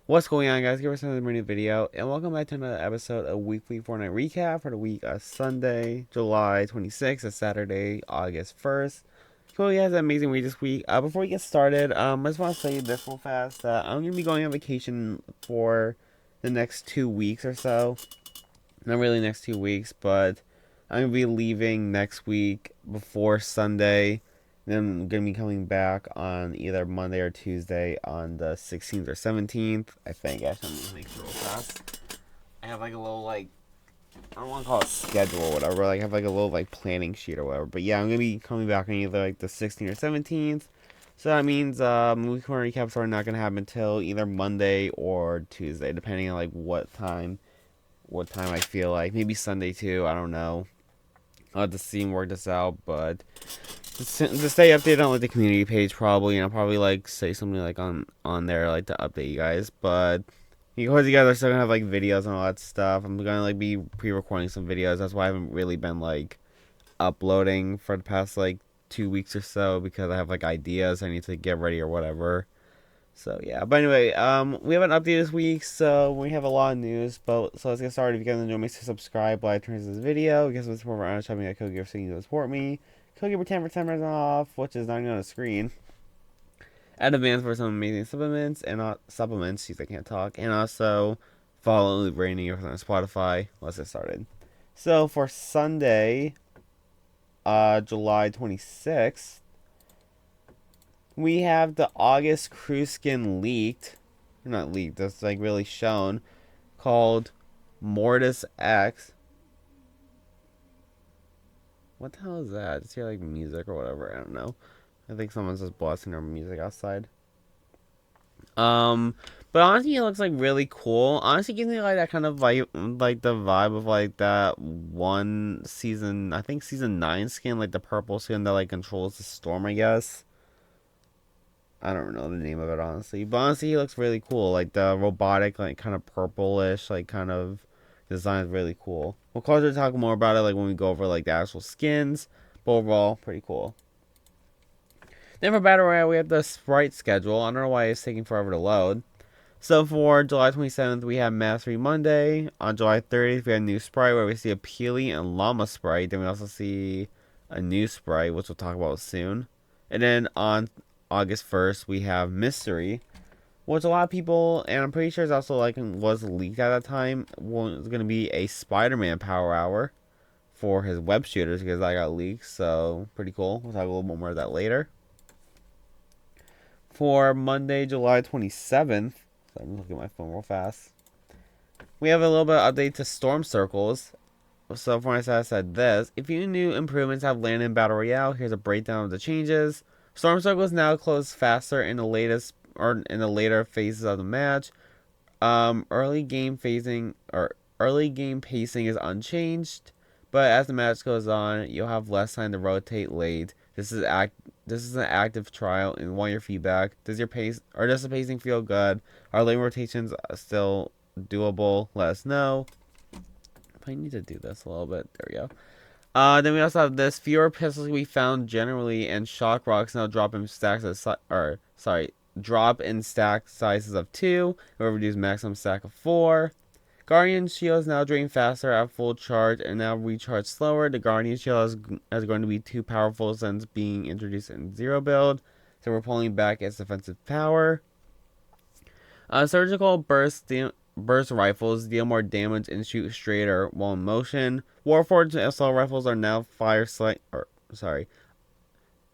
What's going on, guys? Give us another new video, and welcome back to another episode of Weekly Fortnite Recap for the week of Sunday, July 26th, and Saturday, August 1st. Cool, you guys, an amazing week this week. Before we get started, I just want to say this real fast. I'm going to be going on vacation for the next 2 weeks or so. Not really next 2 weeks, but I'm going to be leaving next week before Sunday. Then I'm going to be coming back on either Monday or Tuesday on the 16th or 17th. I think. Actually, I'm going to make sure real fast. I have like a little, like, I don't want to call it schedule or whatever. Like, I have like a little, like, planning sheet or whatever. But yeah, I'm going to be coming back on either like the 16th or 17th. So that means movie corner recaps are not going to happen until either Monday or Tuesday, depending on like what time I feel like. Maybe Sunday too. I don't know. I'll have to see and work this out, but to stay updated on like the community page, probably, and I'll probably like say something like on there like to update you guys. But because you guys are still gonna have like videos and all that stuff, I'm gonna like be pre-recording some videos. That's why I haven't really been like uploading for the past like 2 weeks or so, because I have like ideas I need to get ready or whatever. So yeah, but anyway, we have an update this week, so we have a lot of news. But so let's get started. If you guys enjoy, make sure to subscribe, like, turn to this video. Because with support, I'm shopping at Code Giver, so you can support me. Code Giver 10% off, which is not even on the screen. Add advance for some amazing supplements and supplements. Jeez, I can't talk. And also follow Branding on Spotify. Let's get started. So for Sunday, July 26th. We have the August crew skin leaked. Not leaked, that's like really shown. Called Mortis X. What the hell is that? Is here like music or whatever? I don't know. I think someone's just blasting their music outside. Um, but honestly, it looks like really cool. Honestly, gives me like that kind of vibe, like the vibe of like that one season. I think season 9 skin, like the purple skin that like controls the storm, I guess. I don't know the name of it, honestly. But honestly, he looks really cool. Like the robotic, like kind of purplish, like kind of design is really cool. We'll closer to talk more about it like when we go over like the actual skins. But overall, pretty cool. Then for Battle Royale, we have the sprite schedule. I don't know why it's taking forever to load. So for July 27th, we have Mastery Monday. On July 30th, we have a new sprite where we see a Peely and Llama sprite. Then we also see a new sprite, which we'll talk about soon. And then on August 1st, we have Mystery, which a lot of people, and I'm pretty sure it's also like was leaked at that time, was going to be a Spider-Man Power Hour for his web shooters, because that got leaked. So pretty cool. We'll talk a little bit more of that later. For Monday, July 27th, so I'm looking at my phone real fast. We have a little bit of update to Storm Circles. So for I said this, if you new improvements have landed in Battle Royale, here's a breakdown of the changes. Storm Circles now close faster in the latest or in the later phases of the match. Early game pacing is unchanged, but as the match goes on, you'll have less time to rotate late. This is an active trial and want your feedback. Does the pacing feel good? Are lane rotations still doable? Let us know. I need to do this a little bit. There we go. Then we also have this. Fewer pistols we found generally, and shock rocks now drop in stack sizes of 2, or reduce maximum stack of 4. Guardian shields now drain faster at full charge and now recharge slower. The Guardian shield is going to be too powerful since being introduced in zero build, so we're pulling back its defensive power. Surgical burst rifles deal more damage and shoot straighter while in motion. Warforged assault rifles are now fire slight. Or sorry,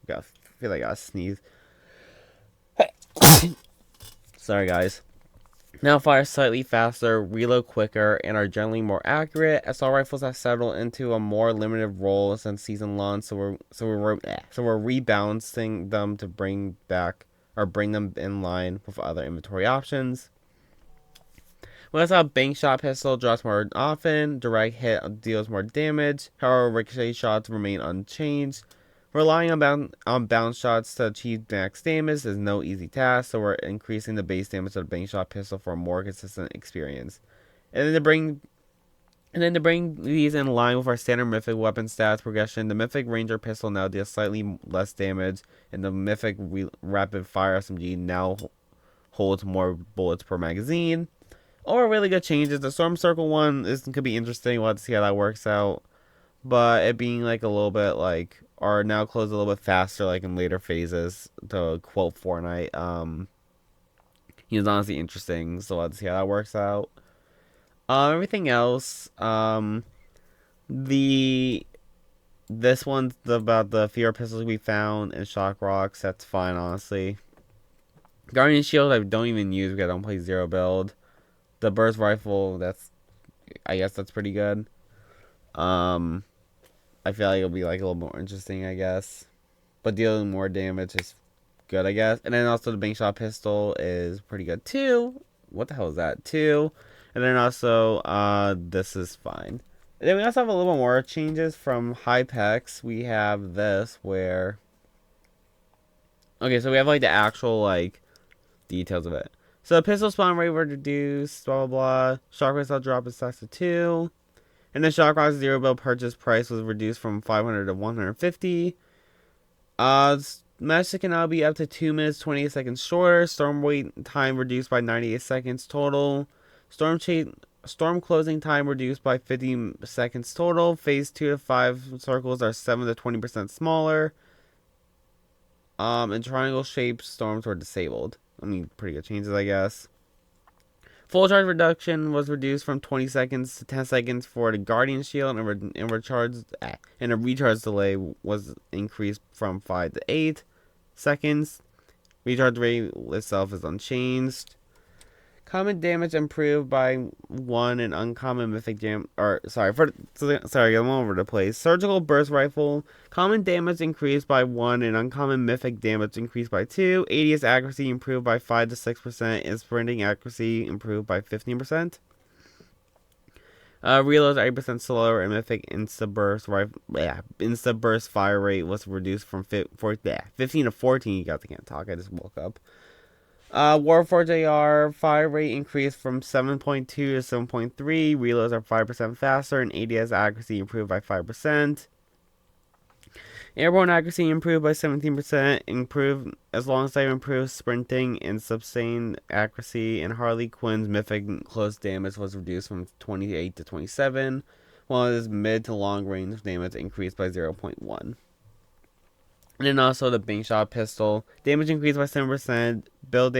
I feel like I gotta sneeze. Sorry, guys. Now fire slightly faster, reload quicker, and are generally more accurate. Assault rifles have settled into a more limited role since season launch, so we're rebalancing them to bring them in line with other inventory options. We also have bank shot pistol drops more often. Direct hit deals more damage. However, ricochet shots remain unchanged. Relying on bounce shots to achieve max damage is no easy task, so we're increasing the base damage of the bank shot pistol for a more consistent experience. And then to bring these in line with our standard mythic weapon stats progression, the mythic ranger pistol now deals slightly less damage, and the mythic rapid fire SMG now holds more bullets per magazine. Or really good changes. The Storm Circle one could be interesting. We'll have to see how that works out. But it being like a little bit like, or now closed a little bit faster, like in later phases, to quote Fortnite. He's honestly interesting. So we'll have to see how that works out. Everything else, the this one's about the fear pistols we found and shock rocks. That's fine, honestly. Guardian shield I don't even use because I don't play zero build. The burst rifle, I guess that's pretty good. I feel like it'll be like a little more interesting, I guess. But dealing more damage is good, I guess. And then also the bank shot pistol is pretty good too. What the hell is that? Too. And then also, this is fine. And then we also have a little more changes from Hypex. We have this where... Okay, so we have like the actual like details of it. So pistol spawn rate were reduced, blah blah blah. Shock rate drop in stacks to 2. And then Shockrock's zero build purchase price was reduced from 500 to 150. Matches can now be up to 2 minutes 28 seconds shorter. Storm wait time reduced by 98 seconds total. Storm closing time reduced by 50 seconds total. Phase 2 to 5 circles are 7 to 20% smaller. And triangle shaped storms were disabled. I mean, pretty good changes, I guess. Full charge reduction was reduced from 20 seconds to 10 seconds for the Guardian Shield, and a recharge delay was increased from 5 to 8 seconds. Recharge rate itself is unchanged. Common damage improved by 1 and uncommon mythic I'm all over the place. Surgical burst rifle. Common damage increased by 1 and uncommon mythic damage increased by 2. ADS accuracy improved by 5 to 6% and sprinting accuracy improved by 15%. Reloads are 8% slower and mythic insta burst fire rate was reduced from 15 to 14. You guys can't talk. I just woke up. Warforged AR fire rate increased from 7.2 to 7.3. Reloads are 5% faster, and ADS accuracy improved by 5%. Airborne accuracy improved by 17%. Improved as long as they improved sprinting and sustained accuracy. And Harley Quinn's mythic close damage was reduced from 28 to 27, while his mid to long range damage increased by 0.1. And then also the bank shot pistol. Damage increased by 7%. Build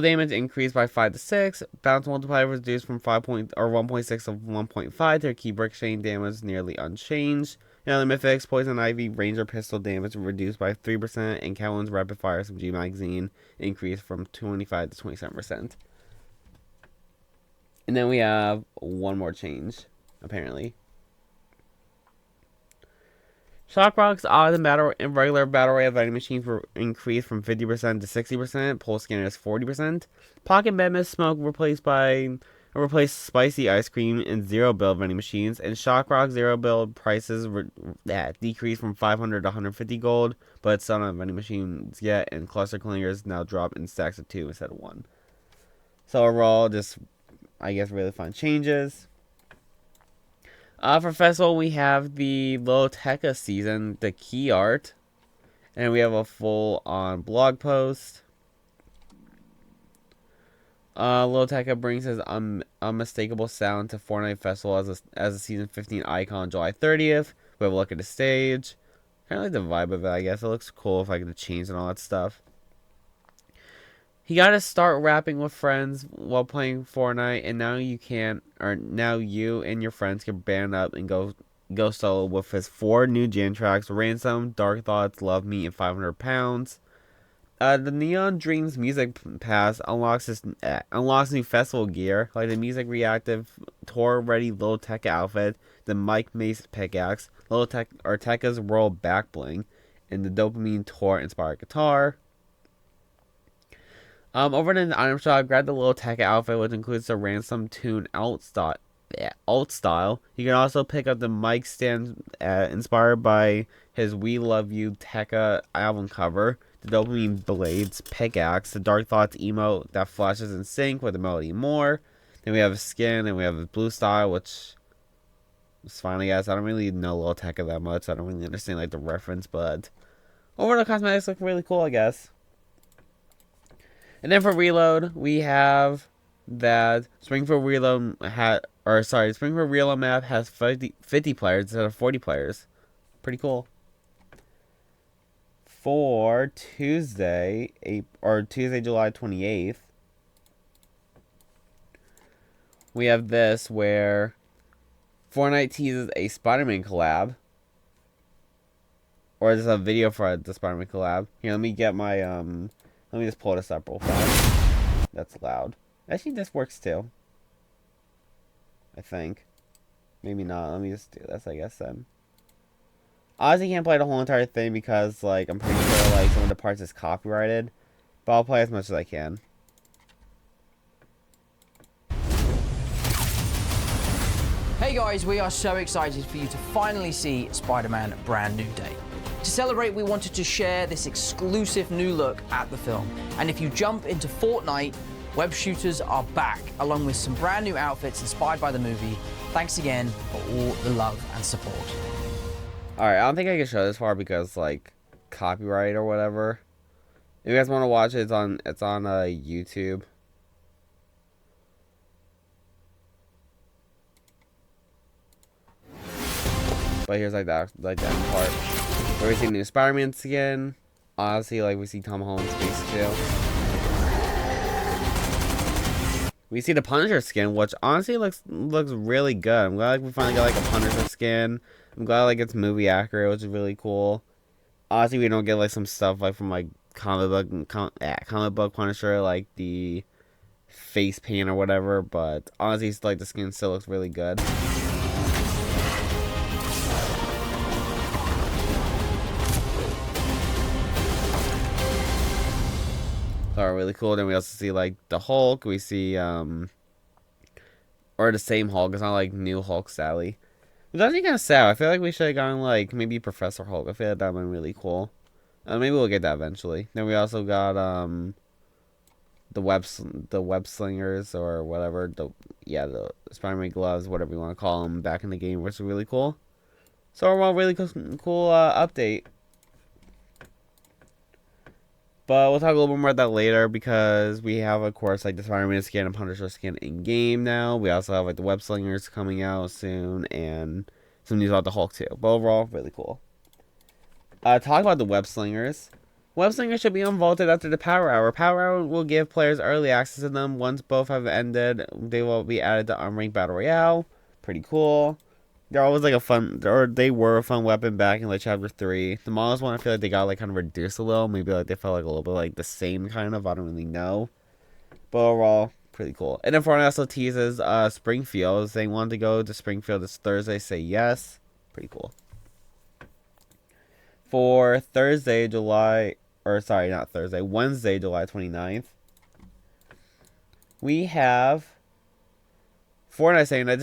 damage increased by 5 to 6. Bounce multiplier was reduced from 1.6 to 1.5. Their key brick chain damage nearly unchanged. Now the Mythics Poison Ivy Ranger pistol damage reduced by 3%, and Calhoun's rapid fire SMG magazine increased from 25 to 27%. And then we have one more change, apparently. Shock Rock's odds and regular battle rate of vending machines were increased from 50% to 60%. Pulse scanners 40%. Pocket Mammoth Smoke replaced spicy ice cream and zero build vending machines. And Shock Rock zero build prices decreased from 500 to 150 gold, but it's still not vending machines yet. And cluster clingers now drop in stacks of 2 instead of 1. So overall, just I guess really fun changes. For festival, we have the Loteca season, the key art, and we have a full-on blog post. Loteca brings his unmistakable sound to Fortnite Festival as a season 15 icon July 30th. We have a look at the stage. Kind of like the vibe of it, I guess. It looks cool if I could change and all that stuff. He got to start rapping with friends while playing Fortnite, and now you and your friends can band up and go solo with his 4 new jam tracks: Ransom, Dark Thoughts, Love Me, and 500 Pounds. The Neon Dreams Music Pass unlocks new festival gear, like the Music Reactive Tour Ready Lil Tecca outfit, the Mike Mace pickaxe, Tecca's World Back Bling, and the Dopamine Tour inspired guitar. Over in the item shop, grab the Lil Tecca outfit, which includes the Ransom Tune alt style. You can also pick up the mic stand inspired by his We Love You Tecca album cover, the Dopamine Blades pickaxe, the Dark Thoughts emote that flashes in sync with the melody and more. Then we have a skin, and we have a blue style, which is fine, I guess. I don't really know Lil Tecca that much, so I don't really understand like the reference, but overall the cosmetics look really cool, I guess. And then for reload, we have that Springfield Reload Springfield Reload map has 50 players instead of 40 players. Pretty cool. For Tuesday, July 28th, we have this where Fortnite teases a Spider-Man collab. Or there's a video for the Spider-Man collab. Here, let me get my, let me just pull this up real fast. That's loud. Actually, this works too. I think. Maybe not. Let me just do this, I guess, then. Honestly, can't play the whole entire thing because, like, I'm pretty sure, like, some of the parts is copyrighted. But I'll play as much as I can. Hey guys, we are so excited for you to finally see Spider-Man Brand New Day. To celebrate, we wanted to share this exclusive new look at the film. And if you jump into Fortnite, web shooters are back, along with some brand new outfits inspired by the movie. Thanks again for all the love and support. Alright, I don't think I can show this far because, like, copyright or whatever. If you guys want to watch it, it's on YouTube. But here's like that part where we see new Spider-Man skin. Honestly, like, we see Tom Holland's face too. We see the Punisher skin, which honestly looks really good. I'm glad, like, we finally got, like, a Punisher skin. I'm glad, like, it's movie accurate, which is really cool. Honestly, we don't get, like, some stuff like from, like, comic book Punisher, like the face paint or whatever. But honestly, it's, like, the skin still looks really good. Are really cool. Then we also see, like, the Hulk. We see or the same Hulk. It's not like new Hulk, Sally. It's actually kind of sad. I feel like we should have gotten, like, maybe Professor Hulk. I feel like that would be really cool. Maybe we'll get that eventually. Then we also got the web slingers or whatever. The Spider-Man gloves, whatever you want to call them, back in the game, which is really cool. So overall, really cool update. But we'll talk a little bit more about that later because we have, of course, like, the Spider-Man skin and Punisher skin in game now. We also have, like, the web slingers coming out soon and some news about the Hulk too. But overall, really cool. Talk about the web slingers. Web slingers should be unvaulted after the Power Hour. Power Hour will give players early access to them. Once both have ended, they will be added to Unranked Battle Royale. Pretty cool. They're always, like, they were a fun weapon back in, like, Chapter 3. The models one, I feel like they got, like, kind of reduced a little. Maybe, like, they felt, like, a little bit, like, the same kind of. I don't really know. But overall, pretty cool. And then Fortnite also teases Springfield. They wanted to go to Springfield this Thursday. Say yes. Pretty cool. For Wednesday, July 29th, we have Fortnite saying that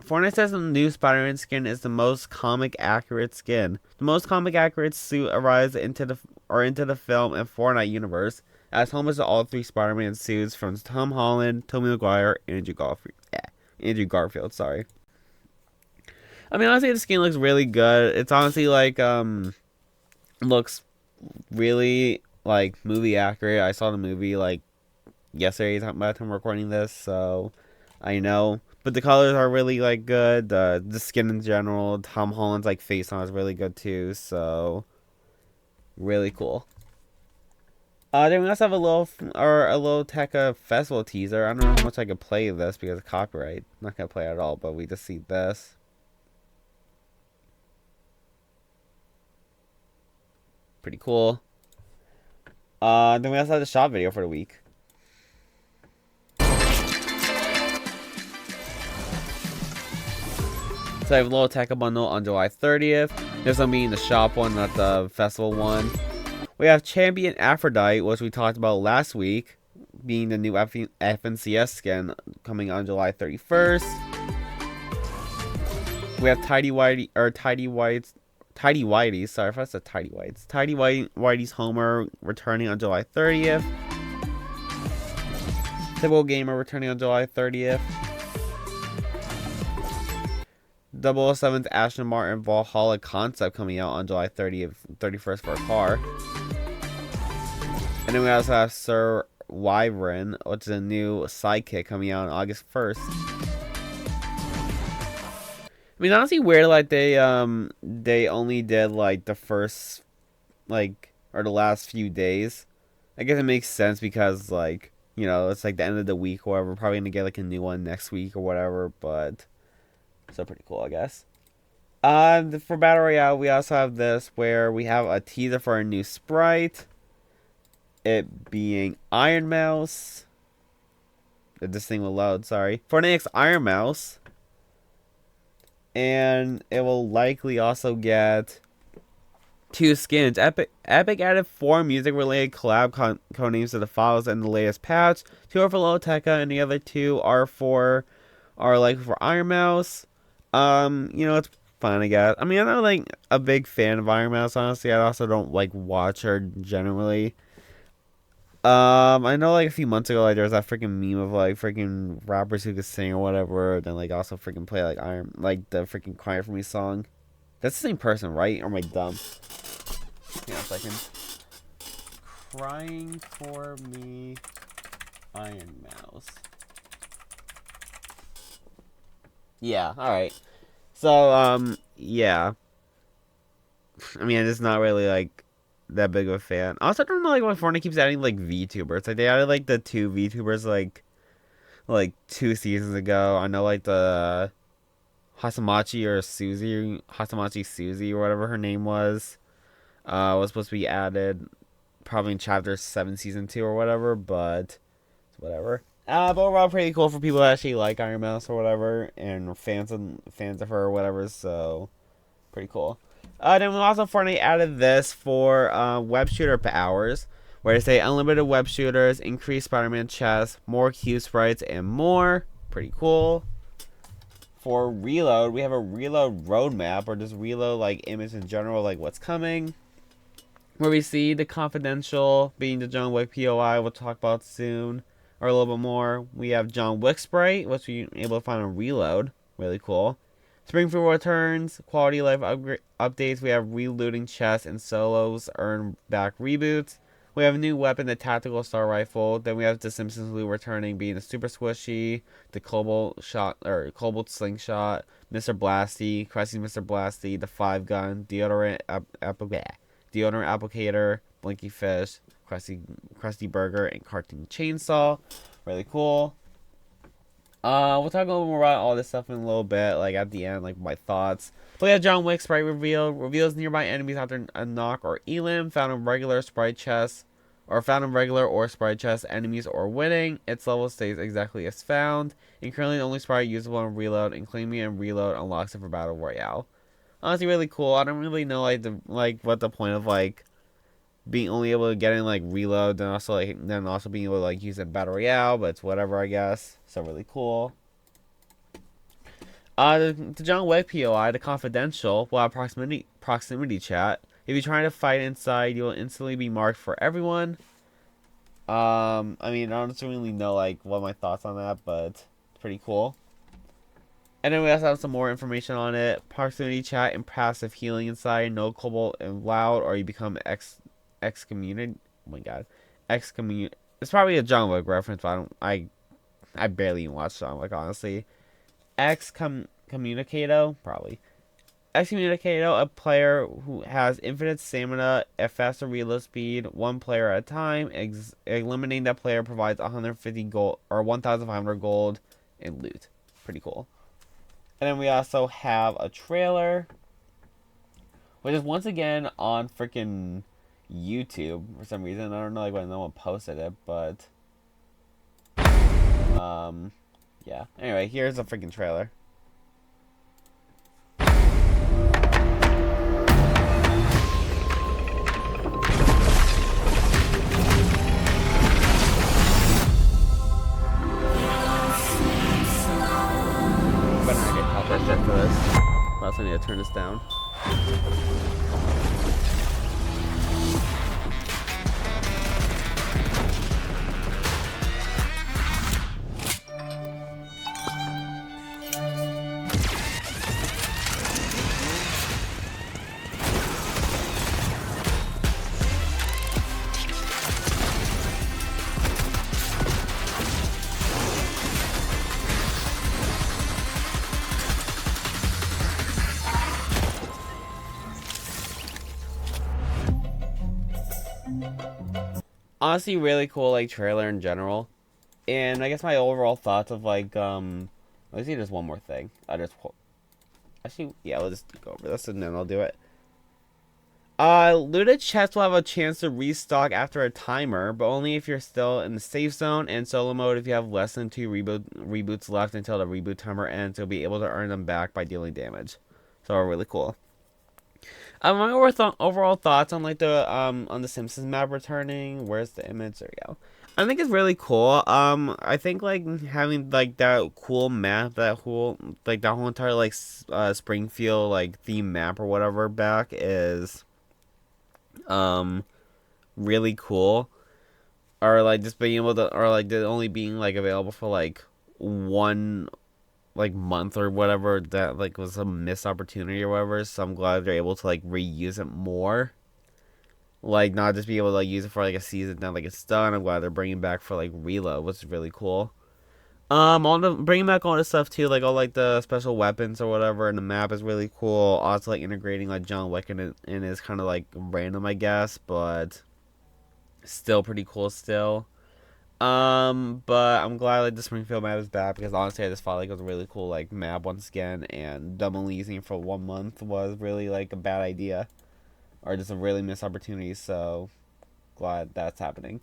Fortnite says the new Spider-Man skin is the most comic accurate skin. The most comic accurate suit arrives into the film and Fortnite universe as homage to all three Spider-Man suits from Tom Holland, Tobey Maguire, Andrew Garfield. Sorry. I mean, honestly, the skin looks really good. It's honestly, like, looks really, like, movie accurate. I saw the movie, like, yesterday by the time I'm recording this, so I know. But the colors are really, like, good. The skin in general, Tom Holland's, like, face on is really good too, so really cool. Then we also have a little Tekka festival teaser. I don't know how much I could play this because of copyright. I'm not gonna play it at all, but we just see this. Pretty cool. Then we also have the shop video for the week. So I have a little Tekka bundle on July 30th. This will be in the shop one, not the festival one. We have Champion Aphrodite, which we talked about last week, being the new FNCS skin coming on July 31st. We have Tidy Whitey's. Sorry if I said Tidy Whites. Tidy Whitey's Homer returning on July 30th. Typical Gamer returning on July 30th. 007's Aston Martin Valhalla concept coming out on July 31st for a car. And then we also have Sir Wyvern, which is a new sidekick coming out on August 1st. I mean, honestly, weird, like, they only did, like, the first, like, or the last few days. I guess it makes sense because, like, you know, it's, like, the end of the week or whatever. We're probably gonna get, like, a new one next week or whatever, but still pretty cool, I guess. For Battle Royale, we also have this, where we have a teaser for a new sprite. It being Iron Mouse. This thing will load, sorry. For the next Iron Mouse. And it will likely also get 2 skins. Epic added 4 music-related collab codenames to the files in the latest patch. 2 are for Loteka, and the other 2 are likely for Iron Mouse. You know, it's fine, I guess. I mean, I'm not like a big fan of Iron Mouse, honestly. I also don't like watch her generally. I know like a few months ago, like there was that freaking meme of like freaking rappers who could sing or whatever, then like also freaking play like the freaking "Crying for Me" song. That's the same person, right? Or am I dumb? Hang on a second. Crying for Me, Iron Mouse. Yeah. All right. So yeah. I mean, it's not really like that big of a fan. Also, I don't know like why Fortnite keeps adding like VTubers. Like they added like the 2 VTubers like 2 seasons ago. I know like the Hasamachi Susie or whatever her name was supposed to be added probably in chapter 7 season 2 or whatever, but whatever. But overall pretty cool for people that actually like Iron Mouse or whatever and fans of her or whatever, so pretty cool. Then we also Fortnite added this for web shooter powers, where they say unlimited web shooters, increased Spider-Man chests, more cube sprites, and more. Pretty cool. For reload, we have a reload roadmap, or just reload like image in general, like what's coming. Where we see the confidential being the John Wick POI, we'll talk about soon, or a little bit more. We have John Wick sprite, which we're able to find on reload. Really cool. Springfield returns, quality of life updates. We have reloading chests and solos, earn back reboots. We have a new weapon, the tactical star rifle. Then we have the Simpsons loot returning, being the super squishy, the cobalt slingshot, Mr. Blasty, Krusty's Mr. Blasty, the 5-gun, deodorant applicator, Blinky Fish, Krusty Burger, and Cartoon Chainsaw. Really cool. We'll talk a little more about all this stuff in a little bit, like at the end, like my thoughts. But we have John Wick sprite reveals nearby enemies after a knock or elim, found in regular sprite chests, or found in regular or sprite chests, enemies or winning. Its level stays exactly as found, and currently the only sprite usable in reload, and claiming and reload unlocks it for battle royale. Honestly, really cool. I don't really know what the point of like being only able to get in like reload, then also being able to like use it in battle royale, but it's whatever, I guess. So really cool. The John Wick POI, the confidential, will have proximity chat. If you're trying to fight inside, you will instantly be marked for everyone. I mean, I don't really know like what my thoughts on that, but it's pretty cool. And then we also have some more information on it. Proximity chat and passive healing inside, no cobalt and loud, or you become excommunicated. Oh my god, excommunicated. It's probably a John Wick reference, but I barely even watch John Wick, honestly. Excommunicado, probably. Excommunicado, a player who has infinite stamina, a faster reload speed, 1 player at a time. Eliminating that player provides 150 gold or 1,500 gold in loot. Pretty cool. And then we also have a trailer, which is once again on freaking YouTube for some reason. I don't know like why no one posted it, but yeah. Anyway, here's a freaking trailer. Better not get copyright for this. I also need to turn this down. honestly really cool like trailer in general. And I guess my overall thoughts of like let's see, just one more thing. Actually, yeah, we'll just go over this and then I'll do it. Looted chests will have a chance to restock after a timer, but only if you're still in the safe zone, and solo mode if you have less than 2 reboots left until the reboot timer ends. You'll be able to earn them back by dealing damage. So really cool. My overall thoughts on like the on the Simpsons map returning. Where's the image? There we go. I think it's really cool. I think like having like that cool map, that whole entire like Springfield like theme map or whatever back is really cool. Or like just being able to, or like the only being like available for like one like month or whatever, that like was a missed opportunity or whatever. So I'm glad they're able to like reuse it more, like not just be able to like use it for like a season then like it's done. I'm glad they're bringing back for like reload, which is really cool. On the bringing back all this stuff too, like all like the special weapons or whatever, and the map is really cool. Also like integrating like John Wick in it, and is kind of like random, I guess, but still pretty cool still. But I'm glad like the Springfield map is back, because honestly I just felt like it was a really cool like map once again, and double using it for 1 month was really like a bad idea, or just a really missed opportunity. So glad that's happening.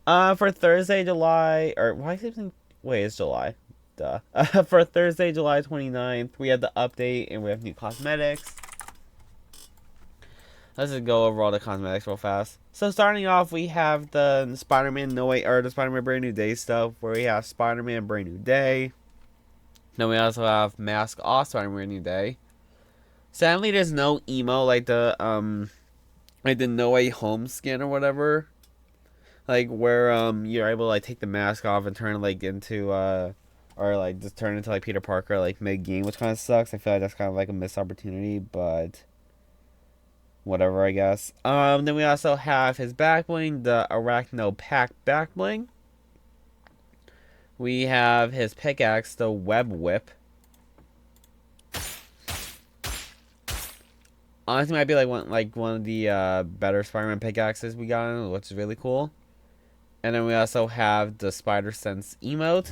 For Thursday, July, or why is it? Wait, it's July. Duh. For Thursday, July 29th, we had the update and we have new cosmetics. Let's just go over all the cosmetics real fast. So starting off, we have the Spider-Man the Spider-Man Brand New Day stuff, where we have Spider-Man Brand New Day. Then we also have Mask Off Spider-Man Brand New Day. Sadly, there's no emo like the No Way Home skin or whatever, like where you're able to like take the mask off and turn like into or like just turn into like Peter Parker like mid game, which kind of sucks. I feel like that's kind of like a missed opportunity, but whatever, I guess. Then we also have his back bling, the Arachno Pack back bling. We have his pickaxe, the Web Whip. Honestly, might be like one of the better Spider-Man pickaxes we got, which is really cool. And then we also have the Spider Sense emote.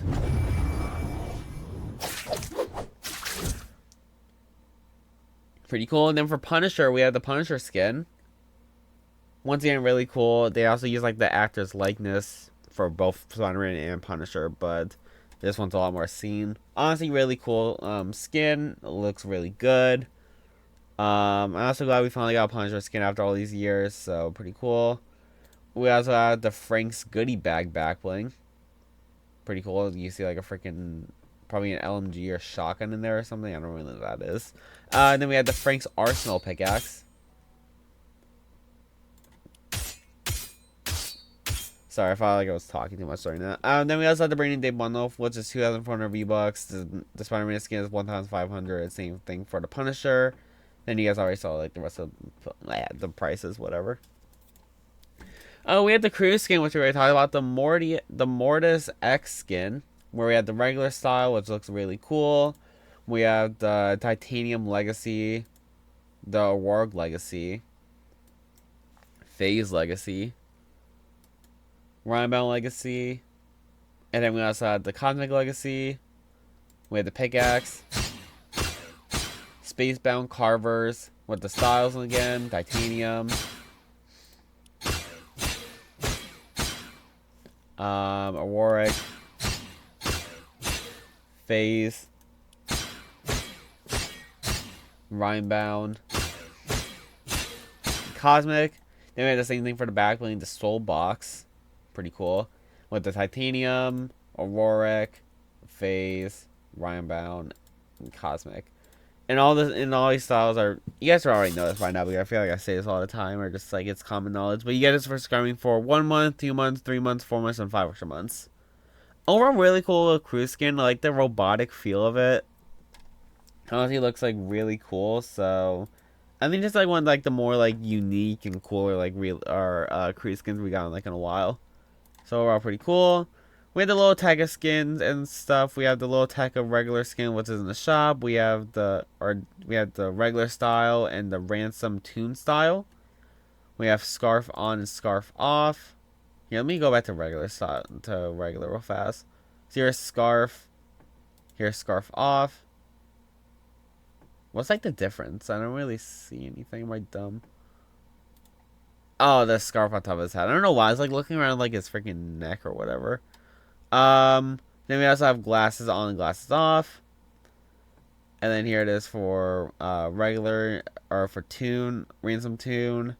Pretty cool. And then for Punisher, we have the Punisher skin. Once again, really cool. They also use like the actor's likeness for both Spider-Man and Punisher, but this one's a lot more seen. Honestly, really cool skin. It looks really good. I'm also glad we finally got a Punisher skin after all these years, so pretty cool. We also have the Frank's Goodie Bag back bling. Pretty cool. You see like a freaking, probably an LMG or shotgun in there or something. I don't really know what that is. And then we have the Frank's Arsenal pickaxe. Sorry, I felt like I was talking too much during that. Then we also have the Brand New Day bundle, which is 2,400 V-Bucks. The Spider-Man skin is 1,500. Same thing for the Punisher. Then you guys already saw like the rest of the prices, whatever. We had the Cruise skin, which we already talked about. The Mortis X skin, where we had the regular style, which looks really cool. We have the Titanium Legacy, the Aurora Legacy, Phase Legacy, Rhinebound Legacy, and then we also had the Cosmic Legacy. We had the Pickaxe, Spacebound Carvers with the styles again, Titanium, Auroric, Phase, Rhinebound, Cosmic. Then we had the same thing for the back bling, the Soul Box. Pretty cool. With the Titanium, Auroric, Phase, Rhinebound, and Cosmic. And all these styles are, you guys already know this by now, but I feel like I say this all the time, or just like it's common knowledge. But you get this for scrimming for 1 month, 2 months, 3 months, 4 months, and 5 extra months. Overall, really cool little Cruise skin. I like the robotic feel of it. Honestly, looks like really cool. So I think just like one of like the more like unique and cooler like real Cruise skins we got in a while. So overall, pretty cool. We have the little Tekka skins and stuff. We have the little Tekka regular skin, which is in the shop. We have the regular style and the Ransom Tune style. We have Scarf on and Scarf off. Here, let me go back to regular real fast. So here's scarf. Here's scarf off. What's like the difference? I don't really see anything. Am I dumb? Oh, the scarf on top of his head. I don't know why. I was like looking around like his freaking neck or whatever. Then we also have glasses on and glasses off. And then here it is for regular or for tune, ransom tune.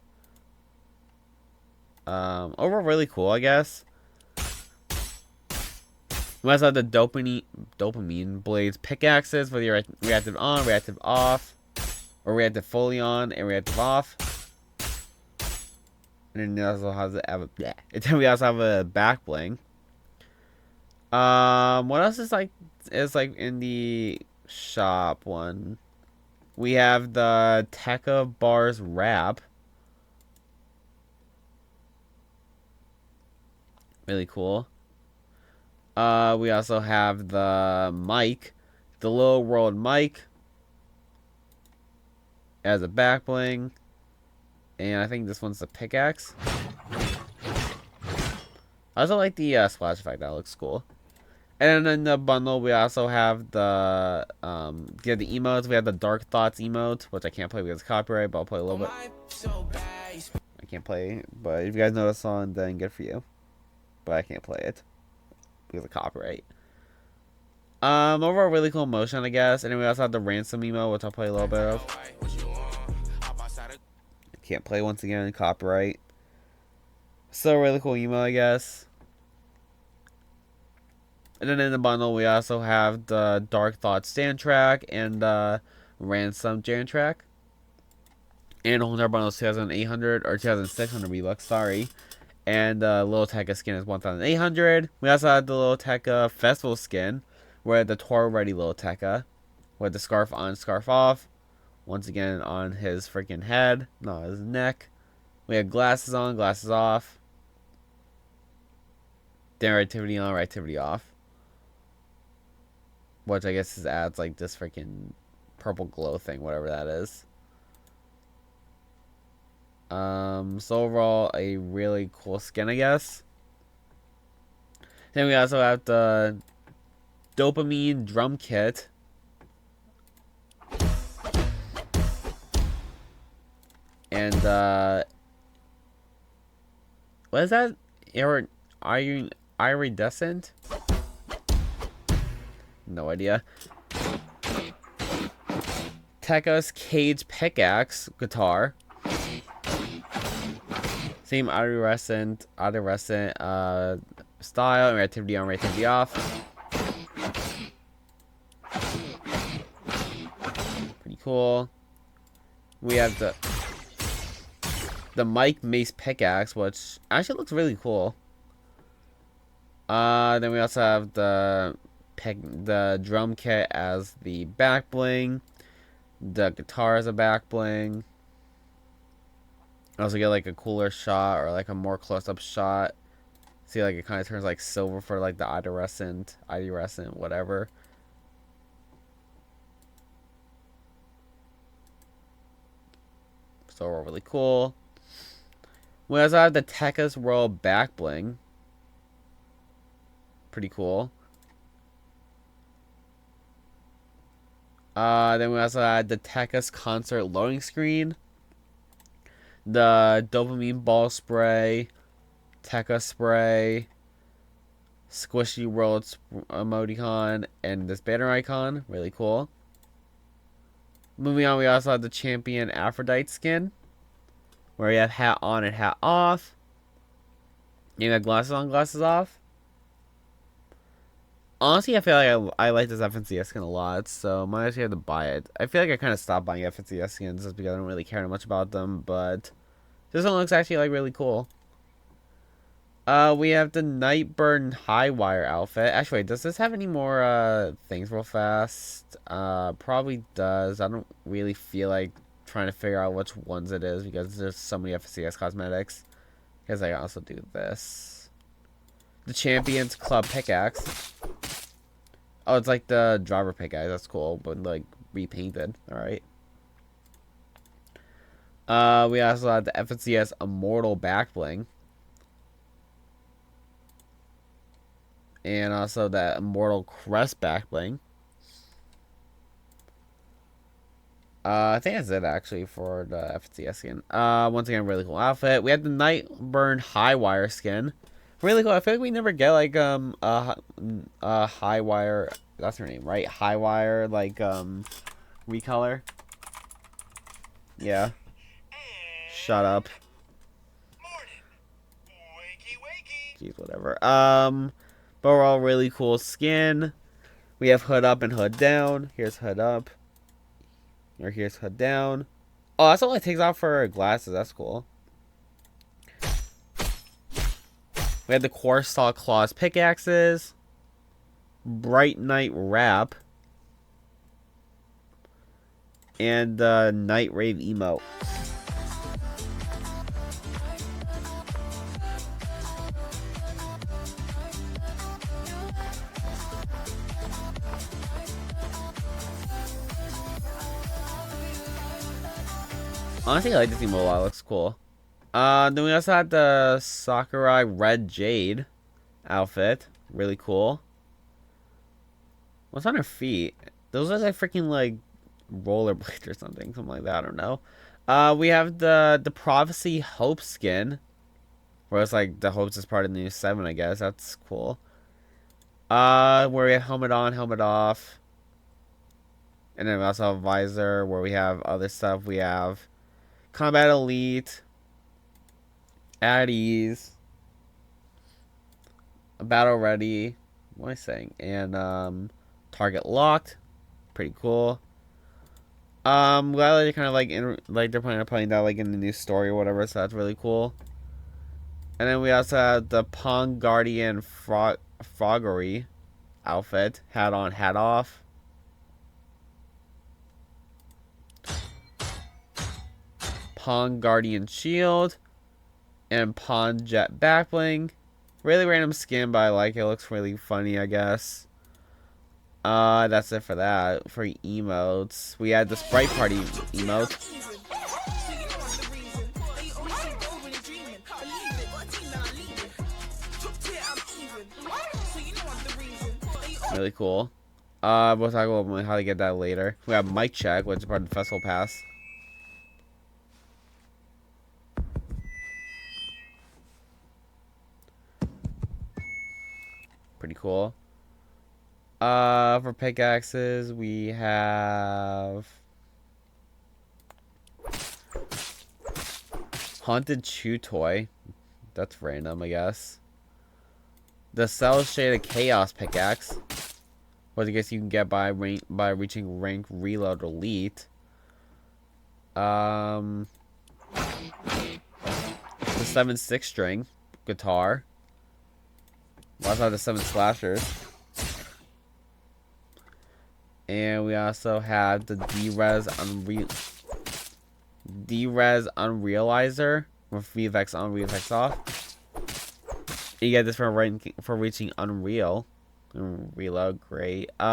Overall really cool, I guess. We also have the dopamine blades pickaxes for the reactive on, reactive off, or reactive fully on and reactive off. And then it also has then we also have a back bling. What else is like in the shop one? We have the Tekka Bars wrap. Really cool. We also have the mic, the Little World mic, as a back bling, and I think this one's the pickaxe. I also like the splash effect. That looks cool. And then in the bundle, we also have the the emotes. We have the Dark Thoughts emote, which I can't play because it's copyright, but I'll play a little bit. I can't play, but if you guys know the song, then good for you. But I can't play it because of copyright. Overall really cool motion, I guess. And then we also have the ransom emo, which I'll play a little bit of. I can't play once again, copyright. Still really cool emo, I guess. And then in the bundle, we also have the Dark Thoughts stand track and the ransom jam track. And the whole entire bundle is 2,800 or 2,600 V-Bucks, sorry. And the Little Tekka skin is 1,800. We also have the Little Tekka festival skin, where the Tour Ready Little Tekka, with the scarf on, scarf off. Once again on his freaking head, not his neck. We have glasses on, glasses off. Then reactivity on, reactivity off. Which I guess adds like this freaking purple glow thing, whatever that is. So overall, a really cool skin, I guess. Then we also have the dopamine drum kit. And what is that? Iridescent? No idea. Tekka's Cage Pickaxe guitar. Same iridescent style, reactivity on, reactivity off. Pretty cool. We have the Mike Mace pickaxe, which actually looks really cool. Then we also have the drum kit as the back bling. The guitar as a back bling. Also get like a cooler shot or like a more close-up shot. See, like it kind of turns like silver for like the iridescent, whatever. So really cool. We also have the Tekka's Royal back bling. Pretty cool. Then we also had the Tekka's concert loading screen. The dopamine ball spray, Tekka spray, squishy world emoticon, and this banner icon. Really cool. Moving on, we also have the champion Aphrodite skin, where you have hat on and hat off. You got glasses on, glasses off. Honestly, I feel like I like this FNCS skin a lot, so might actually have to buy it. I feel like I kind of stopped buying FNCS skins just because I don't really care much about them, but this one looks actually like really cool. We have the Nightburn High Wire outfit. Actually, wait, does this have any more things real fast? Probably does. I don't really feel like trying to figure out which ones it is because there's so many FNCS cosmetics. Because I also do this. The Champions Club pickaxe. Oh, it's like the driver pickaxe. That's cool, but like repainted. All right. We also have the FNCS Immortal back bling. And also that Immortal Crest back bling. I think that's it actually for the FTS skin. Once again, really cool outfit. We had the Nightburn High Wire skin. Really cool. I feel like we never get like a High Wire. That's her name, right? High Wire like recolor. Yeah. Shut up. Jeez, whatever. But overall, really cool skin. We have hood up and hood down. Here's hood up. Or here's hood down. Oh, that's all it takes off for her glasses. That's cool. We had the Quartz Saw Claws pickaxes. Bright Night Wrap. And the Night Rave emote. Honestly, I like this emote a lot. It looks cool. Then we also had the Sakurai Red Jade outfit. Really cool. What's on her feet? Those are like freaking like rollerblades or something like that. I don't know. We have the Prophecy Hope skin, where it's like the Hopes is part of the new 7, I guess. That's cool. Where we have helmet on, helmet off, and then we also have visor. Where we have other stuff. We have Combat Elite, At Ease, Battle Ready. What am I saying? And Target Locked. Pretty cool. Glad they're kind of like they're playing that like in the new story or whatever, so that's really cool. And then we also have the Pong Guardian Froggery outfit. Hat on, hat off. Pong Guardian Shield. And Pong Jet Backbling. Really random skin, but I like it. It looks really funny, I guess. That's it for that. For emotes, we had the Sprite Party emote. Really cool. We'll talk about how to get that later. We have Mic Check, which is part of the Festival Pass. Pretty cool. For pickaxes, we have Haunted Chew Toy. That's random, I guess. The Cell Shaded Chaos pickaxe, which I guess you can get by reaching rank Reload Elite. The 7/6 string guitar. We also have the 7 slashers. And we also have the D-Res Unrealizer with VFX on, VFX off. You get this for reaching Unreal. Reload, great. We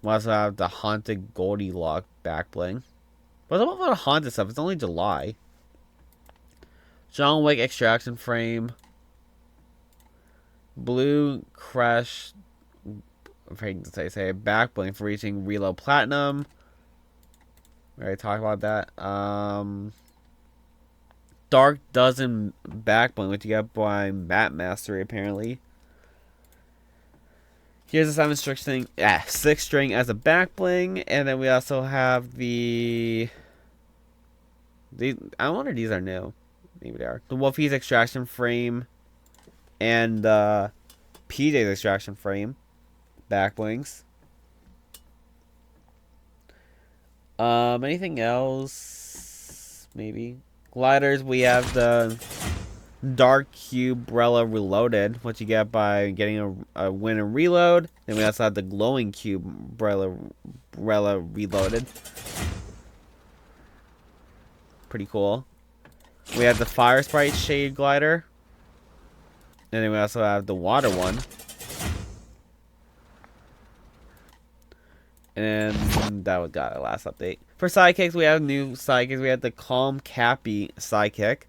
also have the Haunted Goldilocks back bling. What's up with the haunted stuff? It's only July. John Wick extraction frame. Blue Crash. I'm afraid to say back bling for reaching Reload Platinum. We already talked about that. Dark Dozen back bling, which you get by Map Mastery apparently. Here's the 6 string as a back bling, and then we also have I wonder if these are new. Maybe they are. The Wolfie's extraction frame and PJ's extraction frame back blings. Anything else? Maybe gliders. We have the Dark Cube Brella Reloaded, which you get by getting a win and reload. Then we also have the Glowing Cube Brella Reloaded. Pretty cool. We have the Fire Sprite Shade Glider. And then we also have the Water one. And that was got our last update. For sidekicks, we have new sidekicks. We have the Calm Cappy sidekick.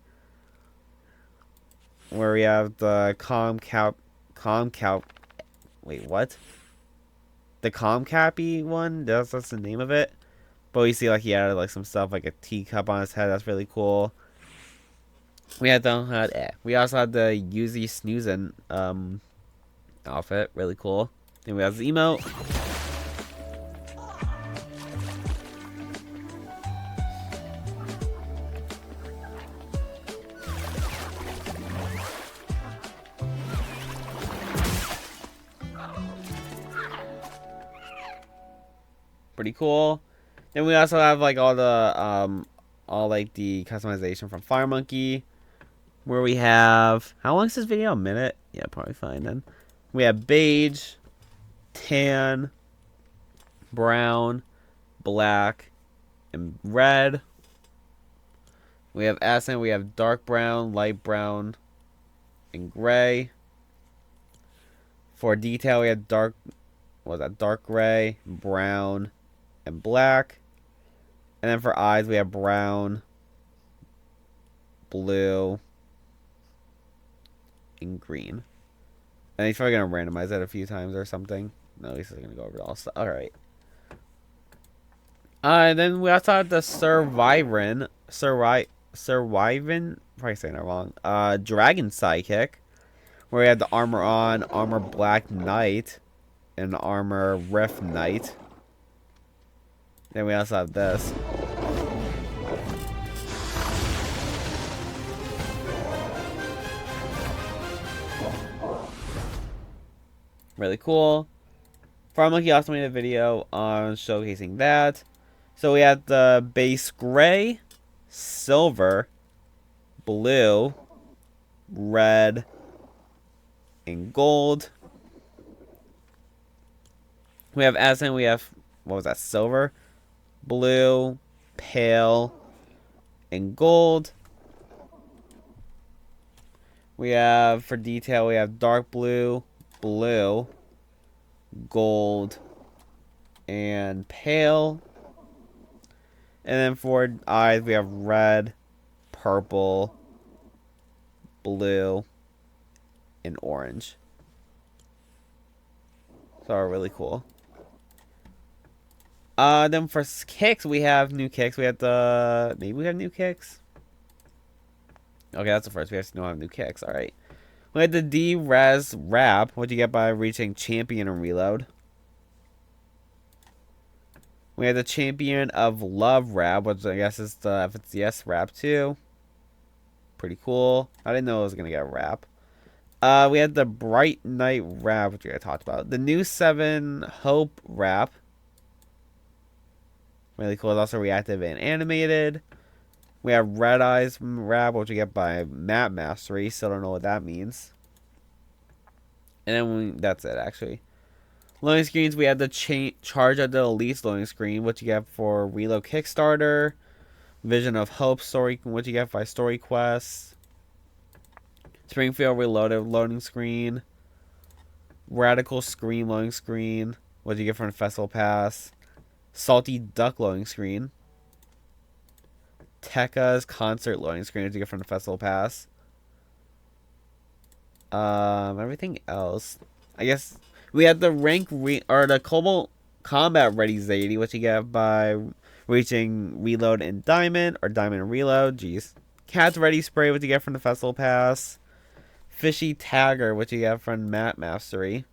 where we have the wait, what? The Comcappy one? That's the name of it. But we see like he added like some stuff like a teacup on his head. That's really cool. We also had the Uzi Snoozin outfit, really cool. Then we have the emote. Pretty cool. Then we also have like all the the customization from Fire Monkey. Where we have, how long is this video? A minute? Yeah, probably fine then. We have beige, tan, brown, black, and red. We have accent. We have dark brown, light brown, and gray. For detail, we have dark gray, brown, and black. And then for eyes, we have brown, blue, and green. And he's probably going to randomize that a few times or something. No, he's going to go over all stuff. Alright. And then we also have the Survivin, probably saying that wrong, Dragon Sidekick, where we have the armor on, armor black knight, and armor rift knight. Then we also have this. Really cool. Fire Monkey also made a video on showcasing that. So we have the base gray, silver, blue, red, and gold. We have accent, we have, what was that, silver, blue, pale, and gold. We have, for detail, we have dark blue, blue, gold, and pale. And then for eyes, we have red, purple, blue, and orange. So really cool. Then for kicks, we have new kicks. We have the... Maybe we have new kicks? Okay, that's the first. We have to know have new kicks. Alright. We had the D-Res Wrap. What'd you get by reaching Champion and Reload? We had the Champion of Love Wrap, which I guess is the FTS Wrap too. Pretty cool. I didn't know I was going to get a wrap. We had the Bright Night Wrap, which I talked about. The new 7 Hope Wrap. Really cool. It's also reactive and animated. We have Red Eyes Wrap, which we get by Map Mastery. Still don't know what that means. And then that's it, actually. Loading screens, we had the Charge of the Elite loading screen, what you get for Reload Kickstarter. Vision of Hope story, what you get by Story Quest. Springfield Reloaded loading screen. Radical Scream loading screen, what you get from the Festival Pass. Salty Duck loading screen. Tekka's concert loading screen, what you get from the Festival Pass. Everything else, I guess. We had the the Cobalt Combat Ready Zadie, which you get by reaching Reload and Diamond, or Diamond and Reload. Jeez. Cat's Ready Spray, what you get from the Festival Pass. Fishy Tagger, what you get from Map Mastery.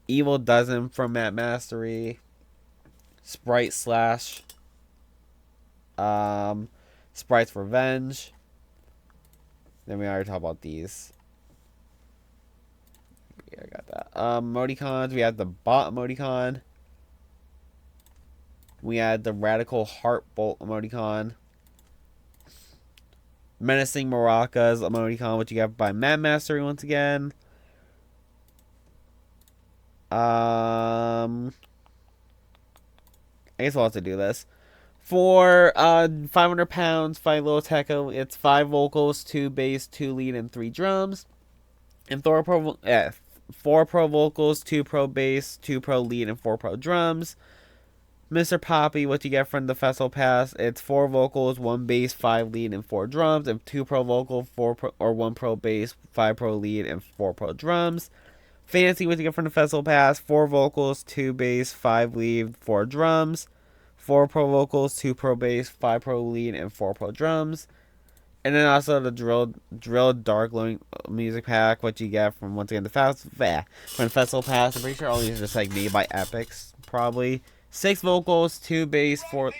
Evil Dozen from Map Mastery. Sprite Slash. Sprite's Revenge. Then we already talked about these. Yeah, I got that. Emoticons. We had the bot emoticon. We had the Radical Heart Bolt emoticon. Menacing Maracas emoticon, which you got by Mad Mastery once again. I guess we'll have to do this. For 500 pounds, 5 little techo, it's 5 vocals, 2 bass, 2 lead, and 3 drums. And 4 pro vocals, 2 pro bass, 2 pro lead, and 4 pro drums. Mr. Poppy, what you get from the festival pass, it's 4 vocals, 1 bass, 5 lead, and 4 drums, and 2 pro vocal, 1 pro bass, 5 pro lead, and 4 pro drums. Fancy, what you get from the festival pass, 4 vocals, 2 bass, 5 lead, 4 drums, 4 pro vocals, 2 pro bass, 5 pro lead, and 4 pro drums. And then also the drill dark glowing music pack, what you get from, once again, from the festival pass. I'm pretty sure all these are just like made by Epics, probably. 6 vocals, 2 bass, 4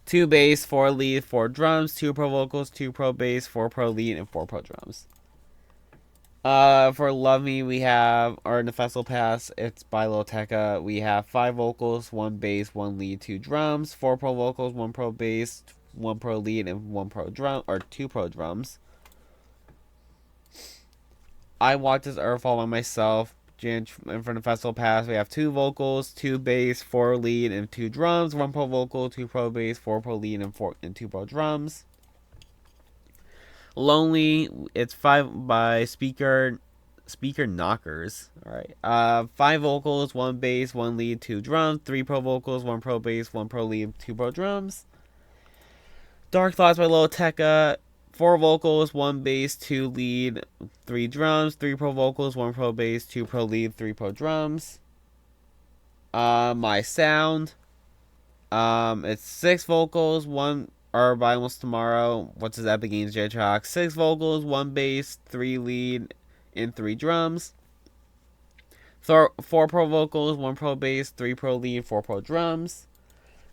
2 bass, 4 lead, 4 drums, 2 pro vocals, 2 pro bass, 4 pro lead, and 4 pro drums. For Love Me, we have, or in the festival pass, it's by Lil Tecca. We have 5 vocals, 1 bass, 1 lead, 2 drums, 4 pro vocals, 1 pro bass, 1 pro lead, and 1 pro drum, or 2 pro drums. I Watch This Earthfall by myself. In front of the festival pass, we have 2 vocals, 2 bass, 4 lead, and 2 drums, 1 pro vocal, 2 pro bass, 4 pro lead, and 2 pro drums. Lonely, it's 5 by Speaker Knockers. Alright. 5 vocals, 1 bass, 1 lead, 2 drums, 3 pro vocals, 1 pro bass, 1 pro lead, 2 pro drums. Dark Thoughts by Lil Tecca, 4 vocals, 1 bass, 2 lead, 3 drums, 3 pro vocals, 1 pro bass, 2 pro lead, 3 pro drums. My Sound, it's 6 vocals, 1 or by Almost Tomorrow, What's His Epic Games J-Track, 6 vocals, 1 bass, 3 lead, and 3 drums. 4 pro vocals, 1 pro bass, 3 pro lead, 4 pro drums.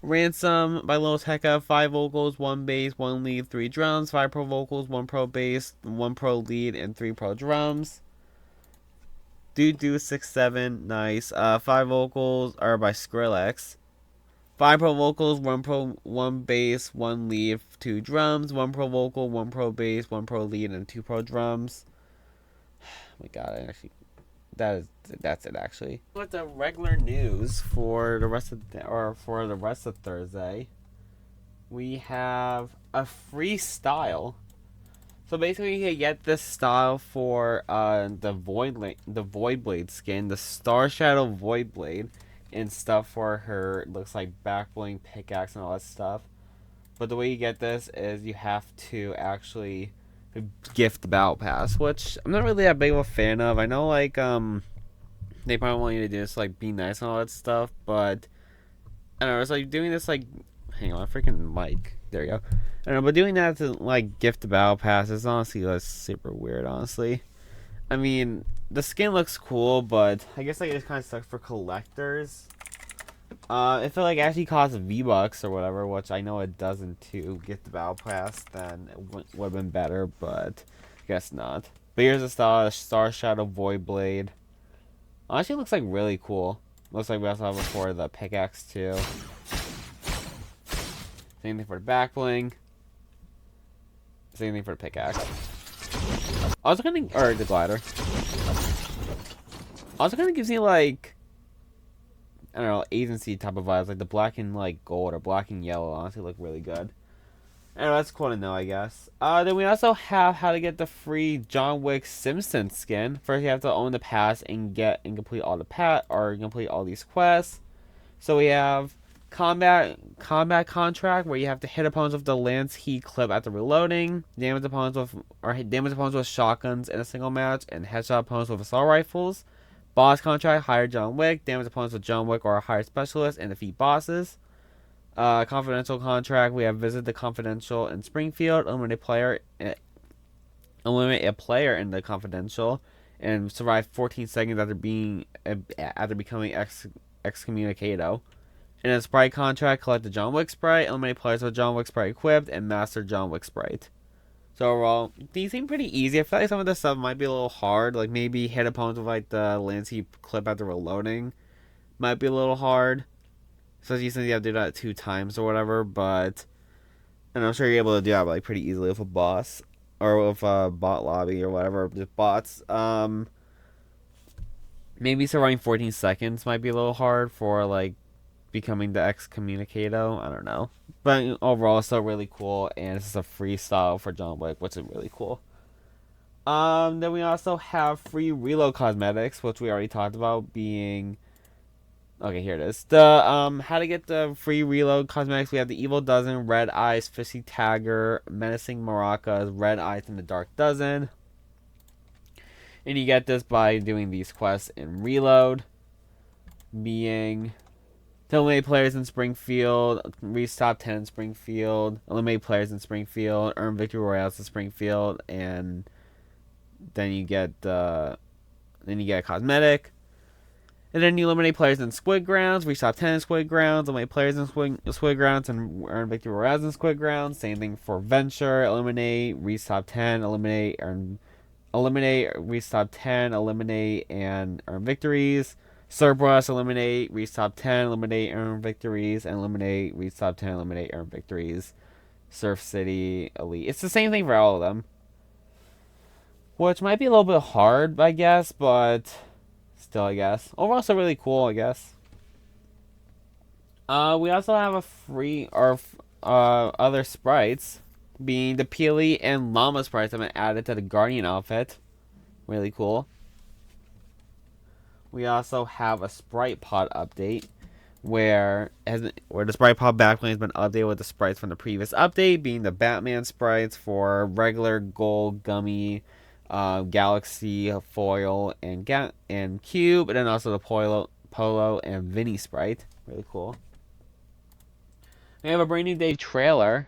Ransom by Lil Tecca, 5 vocals, 1 bass, 1 lead, 3 drums, 5 pro vocals, 1 pro bass, 1 pro lead, and 3 pro drums. Do 6-7, nice. 5 vocals are by Skrillex. 5 pro vocals, 1 bass, 1 lead, 2 drums, 1 pro vocal, 1 pro bass, 1 pro lead, and 2 pro drums. Oh my god, that's it actually. With the regular news for the rest of Thursday, we have a free style. So basically, you can get this style for the Void Blade skin, the Star Shadow Void Blade, and stuff for her. It looks like back bling, pickaxe, and all that stuff. But the way you get this is you have to actually gift the battle pass, which I'm not really that big of a fan of. I know like they probably want you to do this like be nice and all that stuff, but I don't know, it's like doing this like, hang on, freaking mic. There you go. I don't know, but doing that to like gift the battle pass is honestly like super weird, honestly. I mean, the skin looks cool, but I guess like it kind of sucks for collectors. If it like actually costs V-Bucks or whatever, which I know it doesn't to get the battle pass, then it would have been better, but I guess not. But here's the Star Shadow Void Blade. Honestly, it looks like really cool. Looks like we also have it for the pickaxe too. Same thing for the back bling. Same thing for the pickaxe. Also kind of, or the glider. Also kind of gives me like, I don't know, agency type of vibes, like the black and like gold or black and yellow. Honestly, look really good. Anyway, that's cool to know, I guess. Then we also have how to get the free John Wick Simpson skin. First, you have to own the pass and complete all complete all these quests. So we have combat contract, where you have to hit opponents with the Lance Heat clip after reloading, damage opponents with shotguns in a single match, and headshot opponents with assault rifles. Boss contract, hire John Wick, damage opponents with John Wick or a higher specialist, and defeat bosses. Confidential contract, we have visit the confidential in Springfield, eliminate a player in the confidential, and survive 14 seconds after becoming excommunicado. In a Sprite contract, collect the John Wick Sprite, eliminate players with John Wick Sprite equipped, and master John Wick Sprite. So overall, these seem pretty easy. I feel like some of this stuff might be a little hard, like maybe hit opponents with like the Lancey clip after reloading might be a little hard. Especially since you have to do that 2 times or whatever, but and I'm sure you're able to do that like pretty easily with a boss or with a bot lobby or whatever, just bots. Maybe surviving 14 seconds might be a little hard for like becoming the excommunicado. I don't know, but overall it's still really cool, and it's just a free style for John Wick, which is really cool. Then we also have free reload cosmetics, which we already talked about, being Okay, here it is. The how to get the free reload cosmetics. We have the Evil Dozen, Red Eyes, Fishy Tagger, Menacing Maracas, Red Eyes, and the Dark Dozen. And you get this by doing these quests in Reload, being to eliminate players in Springfield, reach top 10 in Springfield, eliminate players in Springfield, earn victory royales in Springfield, and then you get a cosmetic. And then you eliminate players in Squid Grounds, reach top 10 in Squid Grounds, eliminate players in Squid Grounds, and earn victory royales in Squid Grounds. Same thing for Venture, eliminate, reach top 10, eliminate, reach top 10, eliminate, and earn victories. Cerberus, eliminate, reach top 10, eliminate, earn victories, and eliminate, reach top 10, eliminate, earn victories. Surf City, Elite. It's the same thing for all of them. Which might be a little bit hard, I guess, but still, I guess. Overall, still really cool, I guess. We also have a free, or other sprites, being the Peely and Llama sprites have been added to the Guardian outfit. Really cool. We also have a Sprite Pod update where the Sprite Pod backplane has been updated with the sprites from the previous update, being the Batman sprites for regular, gold, gummy, Galaxy, foil, and cube, and then also the Polo and Vinny sprite. Really cool. We have a brand new day trailer.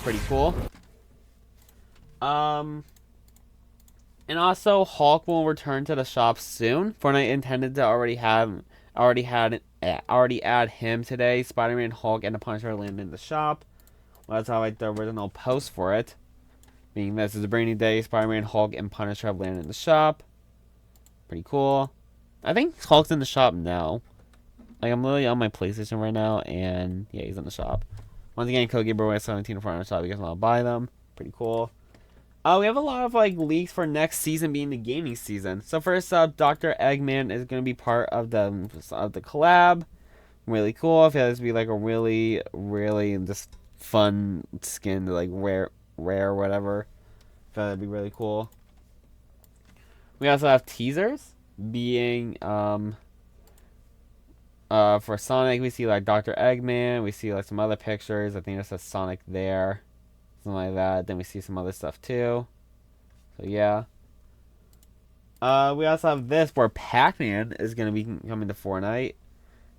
Pretty cool. And also Hulk will return to the shop soon. Fortnite intended to already add him today. Spider-Man, Hulk, and the Punisher landed in the shop. Well, that's how like the original post for it. Being this is a brand new day. Spider-Man, Hulk, and Punisher have landed in the shop. Pretty cool. I think Hulk's in the shop now. Like I'm literally on my PlayStation right now, and yeah, he's in the shop. Once again, code Gaberboy 17 for Fortnite shop. You guys want to buy them? Pretty cool. We have a lot of like leaks for next season being the gaming season. So first up, Dr. Eggman is going to be part of the collab. Really cool. I feel like this would be like a really, really just fun skin to like rare or whatever. I feel like that'd be really cool. We also have teasers being for Sonic. We see like Dr. Eggman. We see like some other pictures. I think it says Sonic there. Something like that. Then we see some other stuff too. So yeah. We also have this where Pac-Man is gonna be coming to Fortnite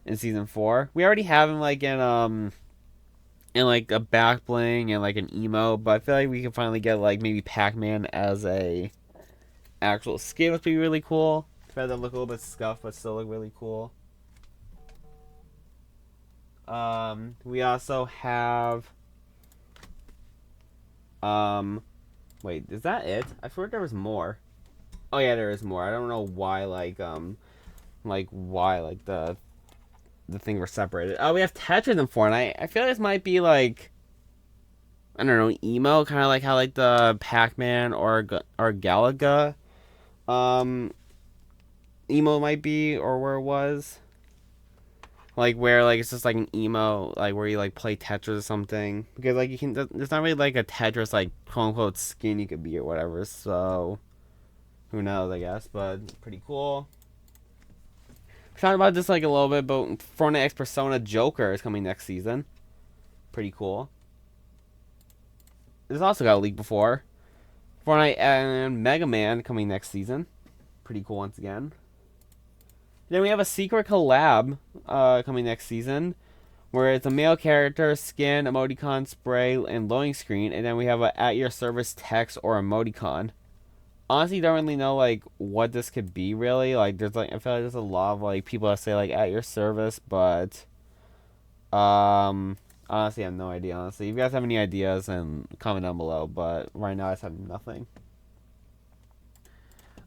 in season 4. We already have him like in like a back bling and like an emo, but I feel like we can finally get like maybe Pac-Man as a actual skin, which would be really cool. Try to look a little bit scuffed, but still look really cool. We also have wait, is that it? I thought there was more. Oh yeah, there is more. I don't know why why the things were separated. Oh, we have Tetris in Fortnite. I feel like this might be like, I don't know, emo, kind of like how like the Pac-Man or Galaga emo might be, or where it was. Like where like it's just like an emo, like where you like play Tetris or something, because like you can, there's not really like a Tetris like quote unquote skin you could be or whatever. So who knows, I guess, but pretty cool. We talked about this like a little bit, but Fortnite X Persona Joker is coming next season. Pretty cool. This also got a leak before. Fortnite and Mega Man coming next season. Pretty cool once again. Then we have a secret collab coming next season, where it's a male character, skin, emoticon, spray, and loading screen, and then we have a at your service text or emoticon. Honestly, don't really know like what this could be really. Like there's like, I feel like there's a lot of like people that say like at your service, but honestly I have no idea. Honestly, if you guys have any ideas, then comment down below. But right now I just have nothing.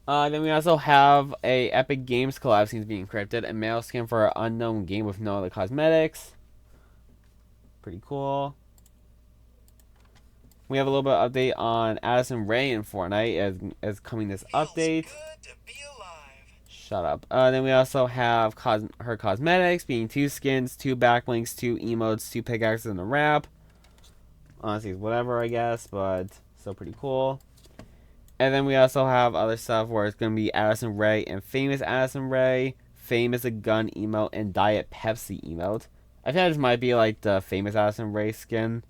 Then we also have a Epic Games collab seems to be encrypted. A male skin for an unknown game with no other cosmetics. Pretty cool. We have a little bit of update on Addison Rae in Fortnite as coming this update. Shut up. Then we also have her cosmetics being 2 skins, 2 backlinks, 2 emotes, 2 pickaxes, and a wrap. Honestly, whatever, I guess, but still pretty cool. And then we also have other stuff where it's going to be Addison Rae and Famous Addison Rae, Famous a Gun emote, and Diet Pepsi emote. I feel like this might be like the Famous Addison Rae skin.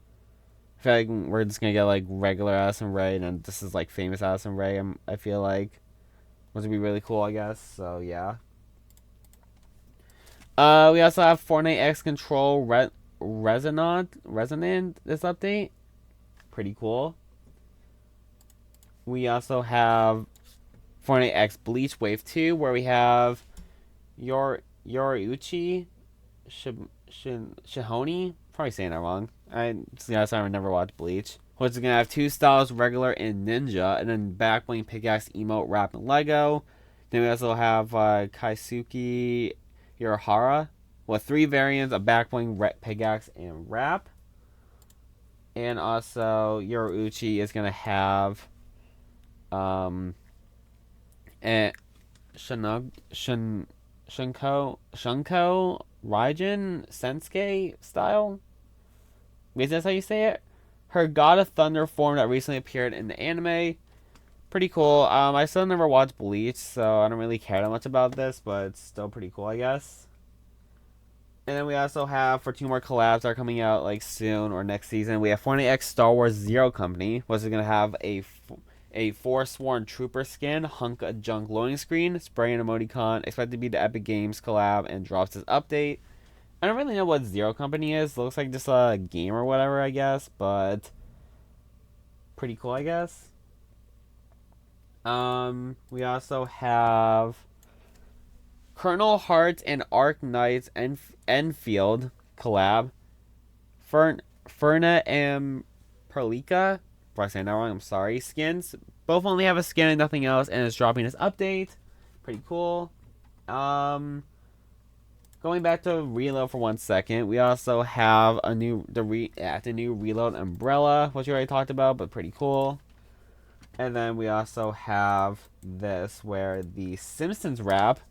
I feel like we're just going to get like regular Addison Rae, and then this is like Famous Addison Rae, I feel like. Which would be really cool, I guess. So, yeah. We also have Fortnite X Control Resonant this update. Pretty cool. We also have Fortnite X Bleach Wave 2, where we have Yoriuchi Shihoni. Probably saying that wrong. I never watched Bleach. Which is going to have 2 styles, regular and ninja, and then backbling, pickaxe, emote, wrap, and Lego. Then we also have Kaisuke Hirahara with 3 variants of backbling, pickaxe, and wrap. And also, Yoriuchi is going to have and Shunko Raijin Sensuke style. Is that how you say it? Her God of Thunder form that recently appeared in the anime. Pretty cool. I still never watched Bleach, so I don't really care that much about this, but it's still pretty cool, I guess. And then we also have, for 2 more collabs that are coming out like soon or next season, we have Fortnite X Star Wars Zero Company, which is going to have a Forsworn Trooper skin, hunk a junk loading screen, spray and emoticon, expected to be the Epic Games collab, and drops this update. I don't really know what Zero Company is. Looks like just a game or whatever, I guess, but pretty cool, I guess. We also have Colonel Heart and Arc Knights Enfield collab. Ferna and Perlica. Probably saying that wrong, I'm sorry. Skins. Both only have a skin and nothing else, and it's dropping this update. Pretty cool. Going back to Reload for 1 second, we also have the new Reload umbrella, which we already talked about, but pretty cool. And then we also have this, where the Simpsons rap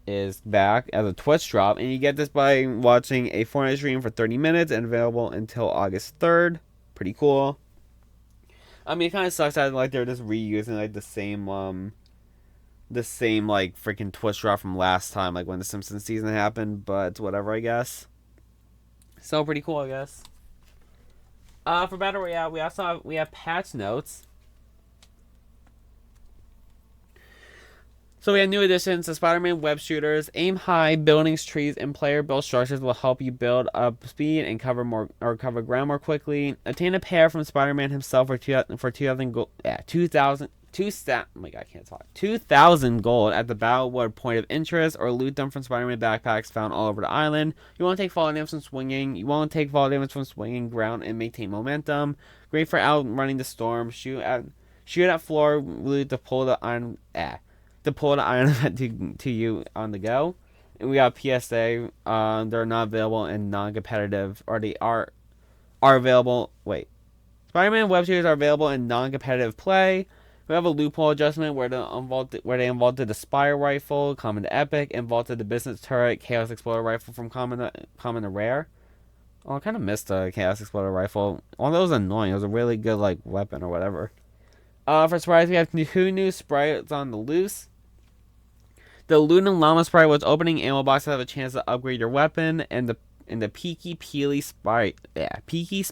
is back as a Twitch drop, and you get this by watching a Fortnite stream for 30 minutes and available until August 3rd. Pretty cool. I mean, it kind of sucks that like they're just reusing like the same like freaking Twitch drop from last time, like when the Simpsons season happened, but whatever, I guess. So pretty cool, I guess. For Battle Royale, we have patch notes. So we have new additions to Spider-Man web shooters. Aim high, buildings, trees, and player-built structures will help you build up speed and cover ground more quickly. Obtain a pair from Spider-Man himself for 2,000 gold. Yeah, 2,000 gold at the Battlewood point of interest, or loot them from Spider-Man backpacks found all over the island. You want to take fall damage from swinging. Ground and maintain momentum. Great for outrunning the storm. Shoot at floor loot to pull the iron. To pull the iron to you on the go. And we got PSA. They're not available in non-competitive, or they are available. Wait, Spider-Man web shooters are available in non-competitive play. We have a loophole adjustment where they involved the Spire rifle, common to epic, and vaulted the business turret, Chaos Exploder rifle from common to rare. Oh, I kind of missed the Chaos Exploder rifle. Although it was annoying, it was a really good like weapon or whatever. For surprise, we have 2 new sprites on the loose. The Luna Llama sprite, was opening ammo boxes have a chance to upgrade your weapon, and the Peaky Peely sprite. Yeah, Peaky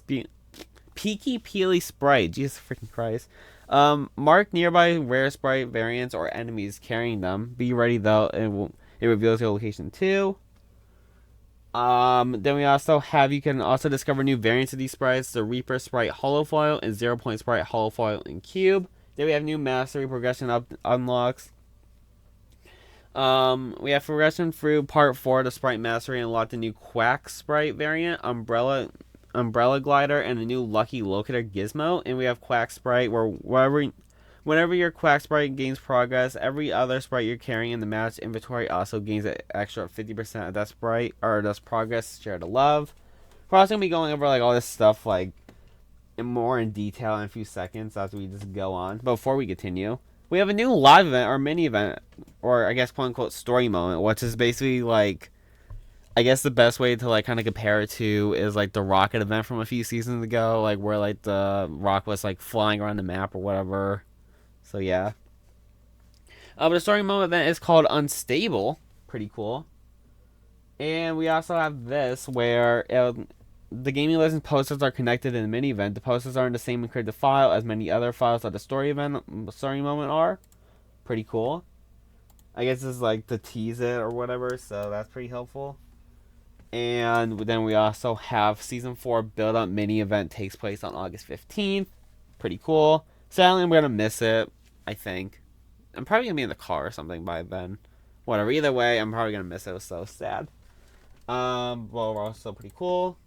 Peely sprite. Jesus freaking Christ. Mark nearby rare sprite variants or enemies carrying them. Be ready though, it reveals your location too. Then we also have, you can also discover new variants of these sprites: the Reaper sprite holofoil and 0 point sprite holofoil and cube. Then we have new mastery progression unlocks. We have progression through part 4 to sprite mastery, and unlock the new Quack sprite variant, umbrella glider, and the new lucky locator gizmo. And we have Quack sprite, where Whenever your Quack sprite gains progress, every other sprite you're carrying in the match inventory also gains an extra 50% of that sprite or thus progress share to love. We're also gonna be going over like all this stuff like more in detail in a few seconds after we just go on. But before we continue, we have a new live event or mini event, or I guess quote unquote story moment, which is basically like, I guess the best way to like kind of compare it to is like the rocket event from a few seasons ago, like where like the rock was like flying around the map or whatever. So yeah. But the story moment event is called Unstable. Pretty cool. And we also have this where the gaming legends posters are connected in the mini event. The posters are in the same encrypted file as many other files that the story moment are. Pretty cool. I guess this is like to tease it or whatever, so that's pretty helpful. And then we also have Season 4 build-up mini event takes place on August 15th. Pretty cool. Sadly, I'm going to miss it, I think. I'm probably going to be in the car or something by then. Whatever. Either way, I'm probably going to miss it. It was so sad. Well, we're also pretty cool.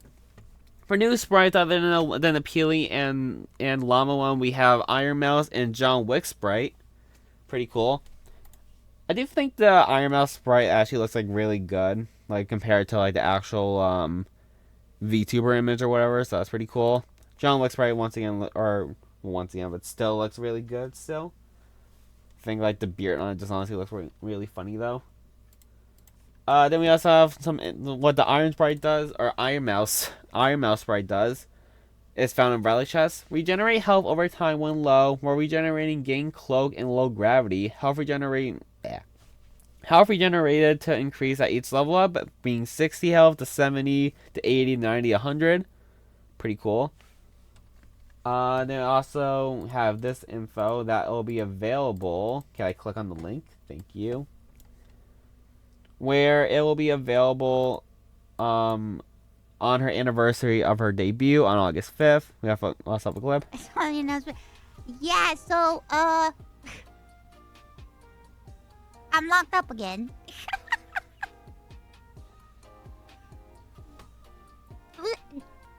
For new sprites other than the Peely and Llama one, we have Iron Mouse and John Wick sprite. Pretty cool. I do think the Iron Mouse sprite actually looks like really good, like compared to like the actual VTuber image or whatever. So that's pretty cool. John Wick sprite once again, but still looks really good. Still, I think like the beard on it just honestly looks really funny though. Then we also have what the Iron Sprite does, or Iron Mouse Sprite does, is found in Rally Chest. Regenerate health over time when low, while regenerating gain cloak and low gravity. Health regenerated to increase at each level up, being 60 health to 70 to 80, 90, 100. Pretty cool. Then I also have this info that will be available. Can I click on the link? Thank you. Where it will be available on her anniversary of her debut on August 5th. We have let's have a clip. Yeah, so I'm locked up again.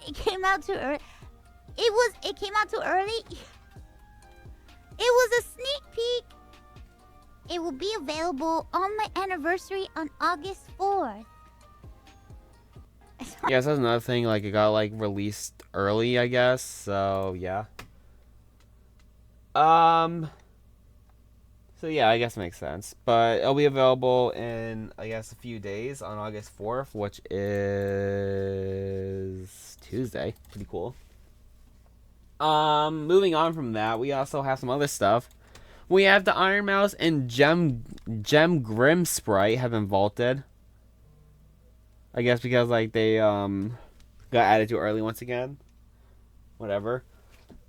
It came out too early. It came out too early. It was a sneak peek. It will be available on my anniversary on August 4th. Yeah, so that's another thing. Like, it got, like, released early, I guess. So, yeah. So, yeah, I guess it makes sense. But it'll be available in, I guess, a few days on August 4th, which is Tuesday. Pretty cool. Moving on from that, we also have some other stuff. We have the Iron Mouse and Gem Grim sprite have been vaulted. I guess because like they got added too early once again. Whatever.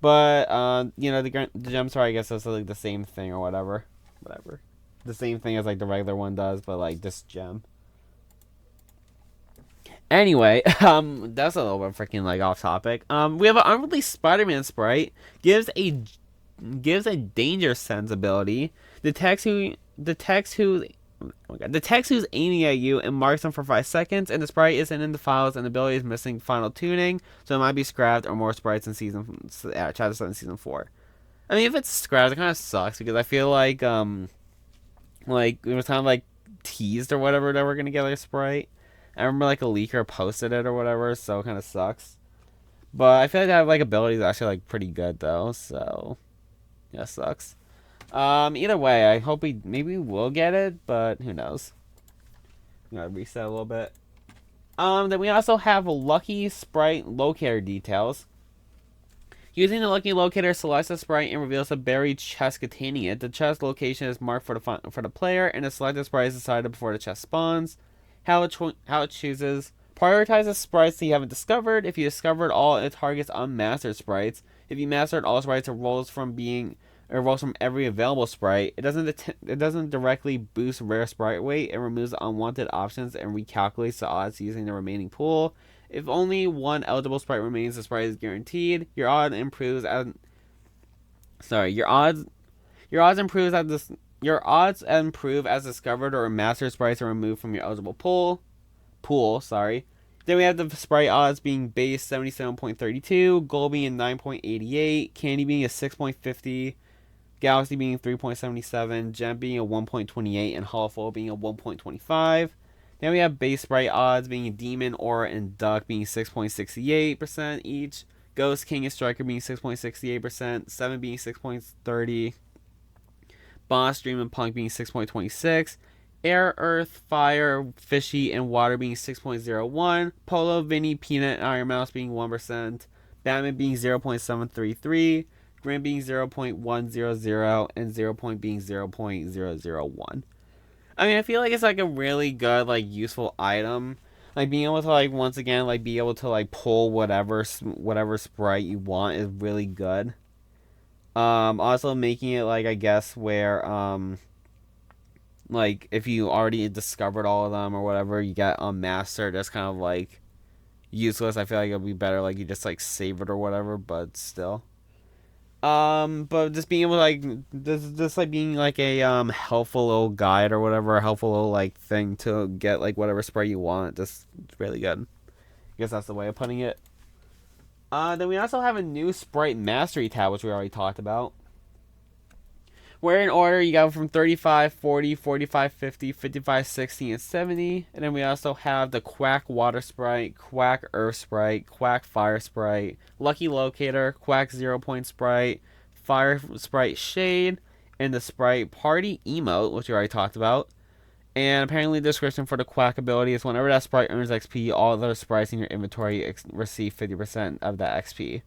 But you know, the Gem sprite, I guess that's like the same thing or whatever. Whatever. The same thing as like the regular one does, but like this gem. Anyway, that's a little bit freaking like off topic. We have an unreleased Spider-Man sprite. Gives a danger sense ability. Detects who's aiming at you and marks them for 5 seconds, and the sprite isn't in the files and the ability is missing final tuning, so it might be scrapped or more sprites in chapter 7 season 4. I mean, if it's scrapped, it kind of sucks because I feel like it was kind of like teased or whatever that we're gonna get like a sprite. I remember like a leaker posted it or whatever, so it kind of sucks. But I feel like that like ability is actually like pretty good though, so yeah, sucks. Either way, I hope maybe we'll get it, but who knows. I'm gonna reset a little bit. Then we also have Lucky Sprite locator details. Using the Lucky Locator, select the sprite and reveals a buried chest containing it. The chest location is marked for the player, and the selected sprite is decided before the chest spawns. How it chooses. Prioritize the sprites that you haven't discovered. If you discovered all, it targets unmastered sprites. If you mastered all sprites, it rolls from every available sprite. It doesn't directly boost rare sprite weight. It removes the unwanted options and recalculates the odds using the remaining pool. If only one eligible sprite remains, the sprite is guaranteed. Your odds improve as discovered or mastered sprites are removed from your eligible pool. Then we have the sprite odds being base 77.32, gold being 9.88, candy being a 6.50, Galaxy being 3.77, Gem being a 1.28, and Hollow being a 1.25. Then we have base sprite odds being Demon, Aura, and Duck being 6.68% each. Ghost, King, and Striker being 6.68%, 7 being 6.30%, Boss, Dream, and Punk being 6.26%, Air, Earth, Fire, Fishy, and Water being 6.01%, Polo, Vinny, Peanut, and Iron Mouse being 1%, Batman being 0.733%, Grim being 0.100, and 0. Being 0.001. I mean, I feel like it's like a really good, like, useful item. Like, being able to, like, once again, like, be able to, like, pull whatever sprite you want is really good. Also making it, like, I guess, where, like, if you already discovered all of them or whatever, you get unmastered, that's kind of, like, useless. I feel like it would be better, like, you just, like, save it or whatever, but still. But just being able to, like, just like being like a helpful little guide or whatever, a helpful little like thing to get like whatever spray you want. Just it's really good. I guess that's the way of putting it. Then we also have a new sprite mastery tab, which we already talked about. Where in order you go from 35, 40, 45, 50, 55, 60, and 70. And then we also have the Quack Water Sprite, Quack Earth Sprite, Quack Fire Sprite, Lucky Locator, Quack 0 Point Sprite, Fire Sprite Shade, and the Sprite Party Emote, which we already talked about. And apparently the description for the Quack ability is whenever that sprite earns XP, all other sprites in your inventory receive 50% of that XP.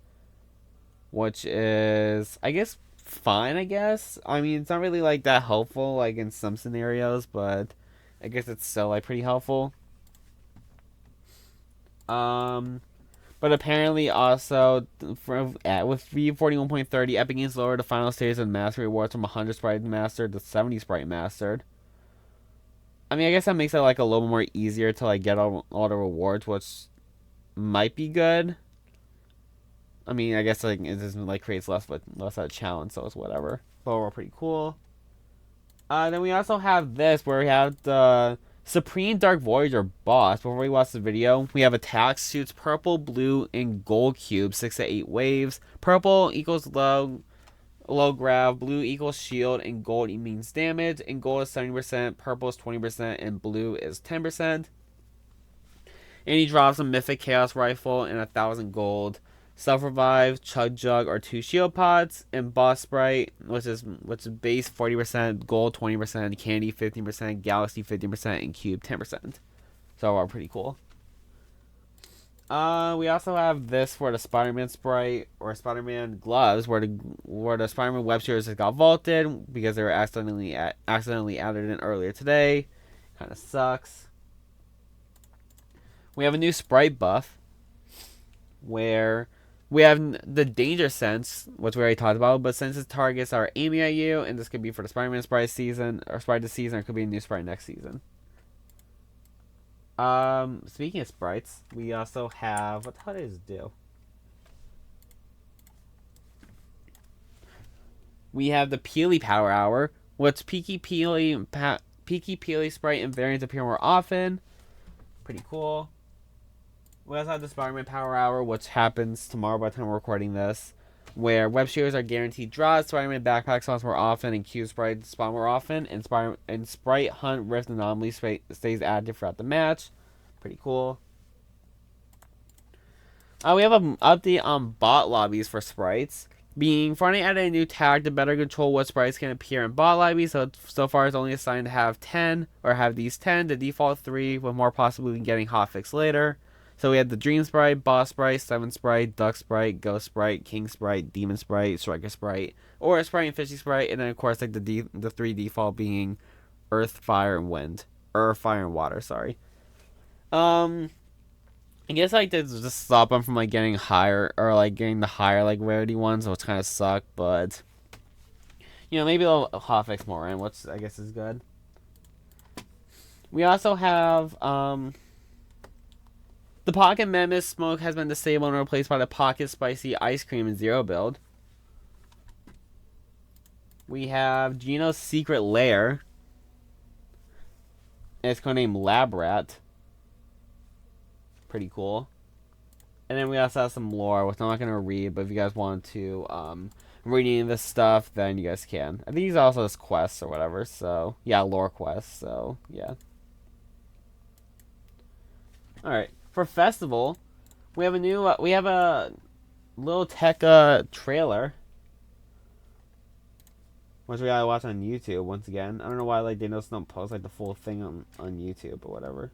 Which is, I guess, fine, I guess. I mean, it's not really like that helpful like in some scenarios, but I guess it's still like pretty helpful. But apparently also with V41.30, Epic Games lowered the final stage of Mastery Rewards from 100 Sprite Mastered to 70 Sprite Mastered. I mean, I guess that makes it like a little more easier to like get all the rewards, which might be good. I mean, I guess like it just like creates less of a challenge, so it's whatever. But overall, pretty cool. Then we also have this where we have the Supreme Dark Voyager boss. Before we watch the video, we have attack suits purple, blue, and gold cubes, 6 to 8 waves. Purple equals low grav, blue equals shield, and gold means damage. And gold is 70%, purple is 20%, and blue is 10%. And he drops a Mythic Chaos Rifle and 1,000 gold. Self-revive, Chug Jug, or 2 shield pods, and boss sprite, which is base 40%, gold 20%, candy 15%, galaxy 15%, and cube 10%. So are pretty cool. We also have this for the Spider-Man sprite or Spider-Man gloves, where the Spider-Man web series got vaulted because they were accidentally added in earlier today. Kind of sucks. We have a new sprite buff where we have the Danger Sense, which we already talked about, but since its targets are aiming at you, and this could be for the Spider-Man sprite season, or sprite this season, or it could be a new sprite next season. Speaking of sprites, we also have, what the hell does this do? We have the Peely Power Hour, which Peaky Peely sprite and variants appear more often. Pretty cool. We also have the Spider-Man Power Hour, which happens tomorrow by the time we're recording this, where web shooters are guaranteed draws, Spider-Man backpack spawns more often, and Cube Sprite spawn more often, and Sprite Hunt Rift Anomaly stays active throughout the match. Pretty cool. We have an update on bot lobbies for sprites. Fortnite added a new tag to better control what sprites can appear in bot lobbies, so far it's only assigned to have 10, or have these 10, the default 3, with more possibility getting hotfix later. So we had the Dream Sprite, Boss Sprite, Seven Sprite, Duck Sprite, Ghost Sprite, King Sprite, Demon Sprite, Striker Sprite, or Sprite and Fishy Sprite, and then of course like the 3 default being Earth, Fire, and Wind. Fire and Water, sorry. I guess like to just stop them from like getting higher, or like getting the higher like rarity ones, which kind of suck, but you know, maybe they'll hotfix more in, which I guess is good. We also have the Pocket Mammoth Smoke has been disabled and replaced by the Pocket Spicy Ice Cream in Zero build. We have Gino's Secret Lair. And it's codenamed Lab Rat. Pretty cool. And then we also have some lore, which I'm not gonna read, but if you guys want to read any of this stuff, then you guys can. I think these also has quests or whatever. So yeah, lore quests. So yeah. All right, for festival, we have a new we have a little tech trailer, which we gotta watch on YouTube once again. I don't know why like they just don't post like the full thing on YouTube or whatever.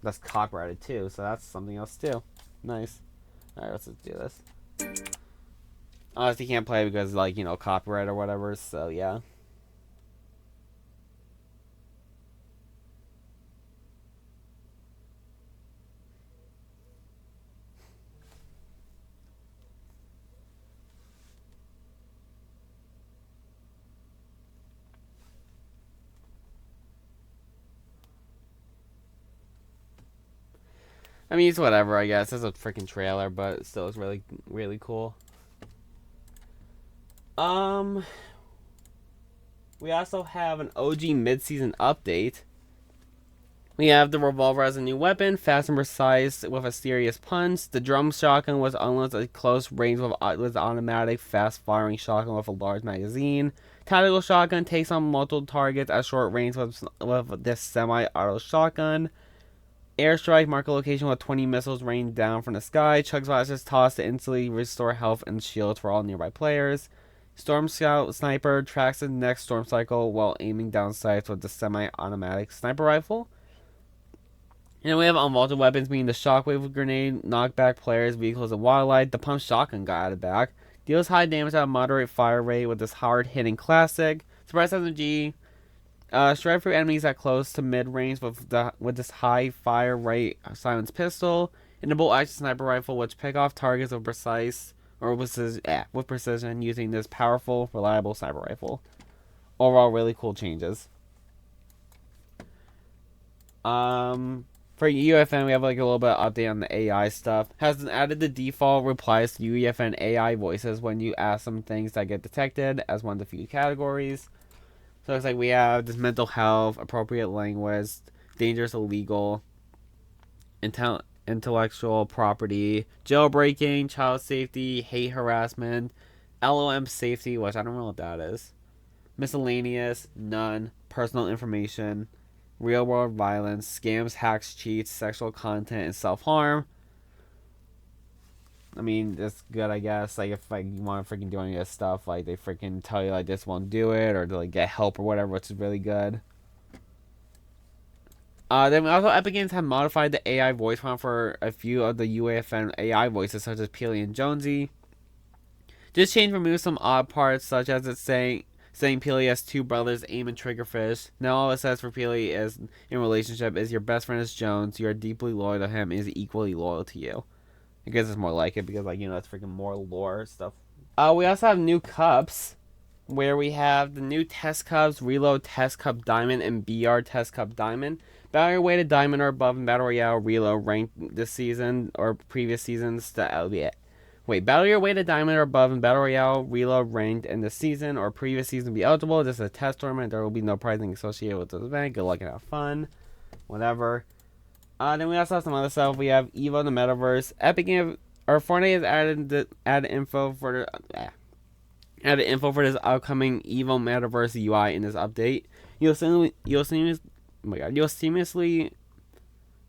That's copyrighted too, so that's something else too. Nice. Alright, let's just do this. Honestly, can't play because like, you know, copyright or whatever, so yeah. I mean, it's whatever, I guess. It's a freaking trailer, but it still is really, really cool. We also have an OG mid-season update. We have the revolver as a new weapon, fast and precise with a serious punch. The drum shotgun was unlocked at close range with automatic, fast-firing shotgun with a large magazine. Tactical shotgun takes on multiple targets at short range with this semi-auto shotgun. Airstrike, mark a location with 20 missiles rained down from the sky. Chug splash is tossed to instantly restore health and shields for all nearby players. Storm Scout Sniper tracks the next storm cycle while aiming down sights with the semi-automatic sniper rifle. And we have unvaulted weapons, being the shockwave grenade, knockback players, vehicles, and wildlife. The pump shotgun got added back. Deals high damage at a moderate fire rate with this hard-hitting classic. Surprise SMG. Shred through enemies at close to mid-range with this high fire rate silence pistol. And the bolt action sniper rifle, which pick off targets with precision using this powerful, reliable sniper rifle. Overall, really cool changes. For UEFN, we have like a little bit of update on the AI stuff. Has added the default replies to UEFN AI voices when you ask them things that get detected as one of the few categories. So it's like we have this mental health, appropriate language, dangerous, illegal, intellectual property, jailbreaking, child safety, hate harassment, LOM safety, which I don't know what that is, miscellaneous, none, personal information, real world violence, scams, hacks, cheats, sexual content, and self-harm. I mean, that's good, I guess. Like, if like you want to freaking do any of this stuff, like they freaking tell you like this won't do it, or to like get help or whatever, which is really good. Then we also Epic Games have modified the AI voice prompt for a few of the UEFN AI voices, such as Peely and Jonesy. This change removes some odd parts, such as it saying Peely has two brothers, Aim and Triggerfish. Now all it says for Peely is in relationship is your best friend is Jones. You are deeply loyal to him. Is equally loyal to you. I guess it's more like it because, like, you know, it's freaking more lore stuff. We also have new cups, where we have the new Test Cups, Reload Test Cup Diamond, and BR Test Cup Diamond. Battle Your Way to Diamond or above in Battle Royale Reload ranked this season or previous seasons. Battle Your Way to Diamond or above in Battle Royale Reload ranked in this season or previous season be eligible. This is a test tournament. There will be no prizing associated with this event. Good luck and have fun. Whatever. Then we also have some other stuff. We have Evo in the Metaverse. Epic Game or Fortnite has added info for this upcoming Evo Metaverse UI in this update. You'll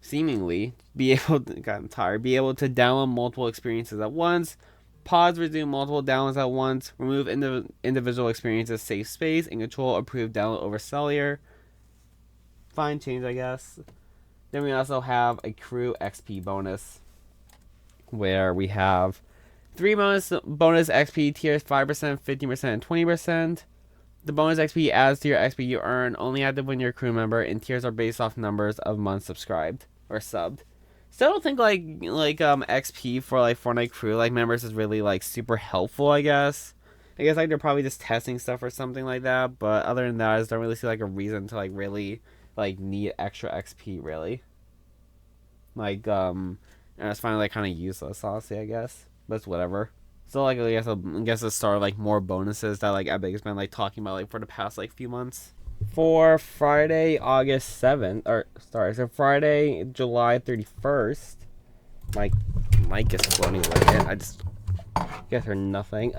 seemingly be able to be able to download multiple experiences at once, pause, resume multiple downloads at once, remove individual experiences, save space, and control approved download over cellular. Fine change, I guess. Then we also have a crew XP bonus, where we have 3 bonus XP tiers: 5%, 15%, and 20%. The bonus XP adds to your XP you earn, only active when you're a crew member, and tiers are based off numbers of months subscribed or subbed. Still don't think like XP for like Fortnite crew like members is really like super helpful, I guess. I guess like they're probably just testing stuff or something like that, but other than that, I just don't really see like a reason to like really like need extra XP really. Like and it's finally like kind of useless, honestly, I guess. But it's whatever. So like I guess the start of like more bonuses that like Epic has been like talking about like for the past like few months. For Friday, July 31st, My mic is floating away. I just guess heard nothing.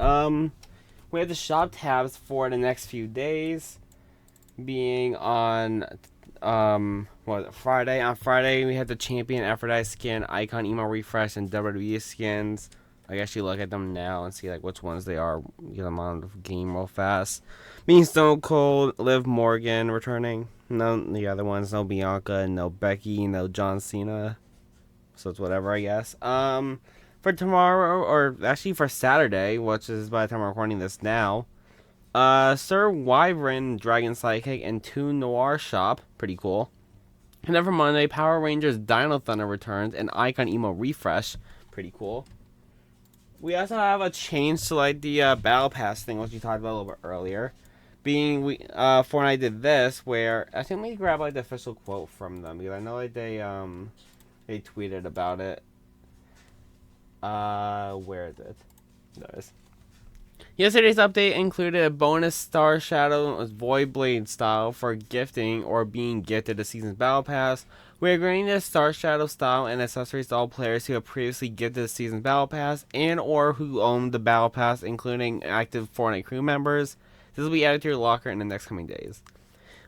We have the shop tabs for the next few days, being on Friday. On Friday we have the Champion Aphrodite skin, Icon Emo Refresh, and WWE skins. I guess you look at them now and see like which ones they are. Get them on the game real fast. Being Stone Cold, Liv Morgan returning. No, the other ones, no Bianca, no Becky, no John Cena. So it's whatever, I guess. For tomorrow, or actually for Saturday, which is by the time I'm recording this now, Sir Wyvern, Dragon Psychic, and Toon Noir Shop, pretty cool. And then for Monday, Power Rangers Dino Thunder returns, and Icon Emo Refresh, pretty cool. We also have a change to like the Battle Pass thing, which we talked about a little bit earlier. Being Fortnite did this, where I think we grab like the official quote from them, because I know like they tweeted about it. Where is it? There it is. Yesterday's update included a bonus Star Shadow Void Blade style for gifting or being gifted the season's Battle Pass. We are granting this Star Shadow style and accessories to all players who have previously gifted the season's Battle Pass and or who own the Battle Pass, including active Fortnite crew members. This will be added to your locker in the next coming days.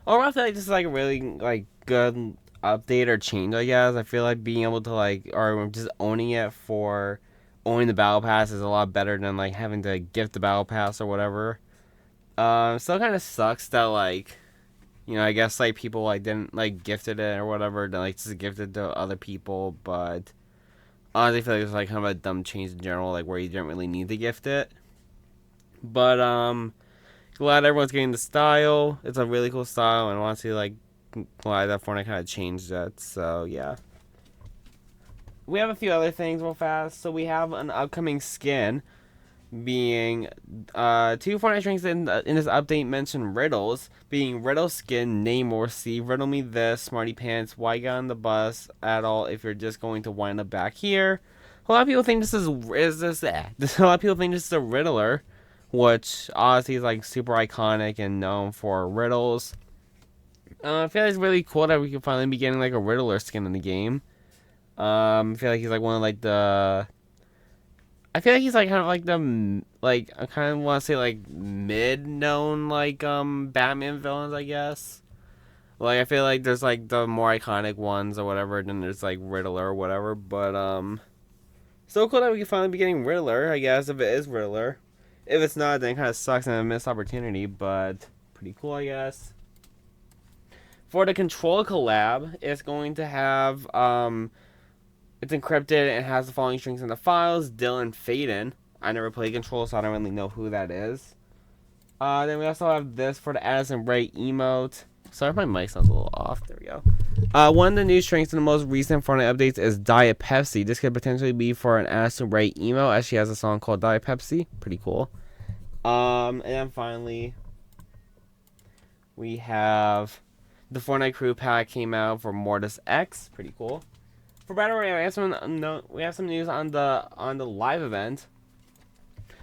Overall, I feel like this is like a really like good update or change, I guess. I feel like being able to like, or just owning it for owning the Battle Pass is a lot better than like having to gift the Battle Pass or whatever. Still kind of sucks that like, you know, I guess like people like didn't like gifted it or whatever, then like just gifted to other people, but honestly I feel like it's like kind of a dumb change in general, like where you didn't really need to gift it. But glad everyone's getting the style. It's a really cool style, and honestly like glad that Fortnite kind of changed that. So yeah. We have a few other things real fast. So we have an upcoming skin, being two Fortnite strings in this update mention riddles, being riddle skin, name or see, riddle me this, smarty pants, why get on the bus at all if you're just going to wind up back here. A lot of people think this is a lot of people think this is a Riddler, which honestly is like super iconic and known for riddles. I feel like it's really cool that we can finally be getting like a Riddler skin in the game. I feel like he's like one of like the. I feel like he's like kind of like the like I kind of want to say like mid-known like Batman villains, I guess. Like I feel like there's like the more iconic ones or whatever, then there's like Riddler or whatever. But so cool that we can finally be getting Riddler, I guess, if it is Riddler. If it's not, then it kind of sucks and a missed opportunity. But pretty cool, I guess. For the Control collab, it's going to have it's encrypted and has the following strings in the files: Dylan Faden. I never played Control, so I don't really know who that is. Then we also have this for the Addison Ray emote. Sorry if my mic sounds a little off. There we go. One of the new strings in the most recent Fortnite updates is Diet Pepsi. This could potentially be for an Addison Ray emo, as she has a song called Diet Pepsi. Pretty cool. And then finally, we have the Fortnite Crew Pack came out for Mortis X. Pretty cool. For Battle Royale, we have some news on the live event.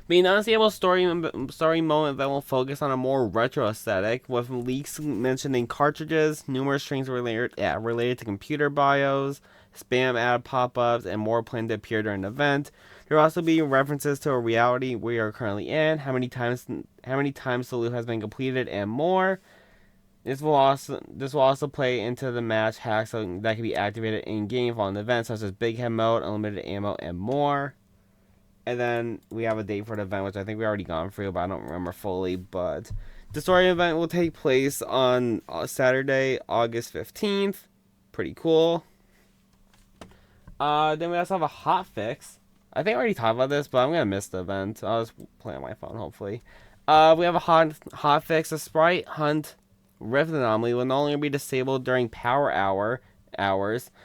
Being an unstable story moment that will focus on a more retro aesthetic, with leaks mentioning cartridges, numerous strings related to computer BIOS, spam ad pop-ups, and more planned to appear during the event. There will also be references to a reality we are currently in, how many times the loop has been completed, and more. This will also play into the match hacks that can be activated in game following the event, such as Big Head mode, unlimited ammo, and more. And then we have a date for the event, which I think we already gone through, but I don't remember fully. But the story event will take place on Saturday, August 15th. Pretty cool. Then we also have a hot fix. I think I already talked about this, but I'm gonna miss the event. I'll just play on my phone, hopefully. We have a hot fix. A sprite hunt Rift anomaly will no longer be disabled during power hours.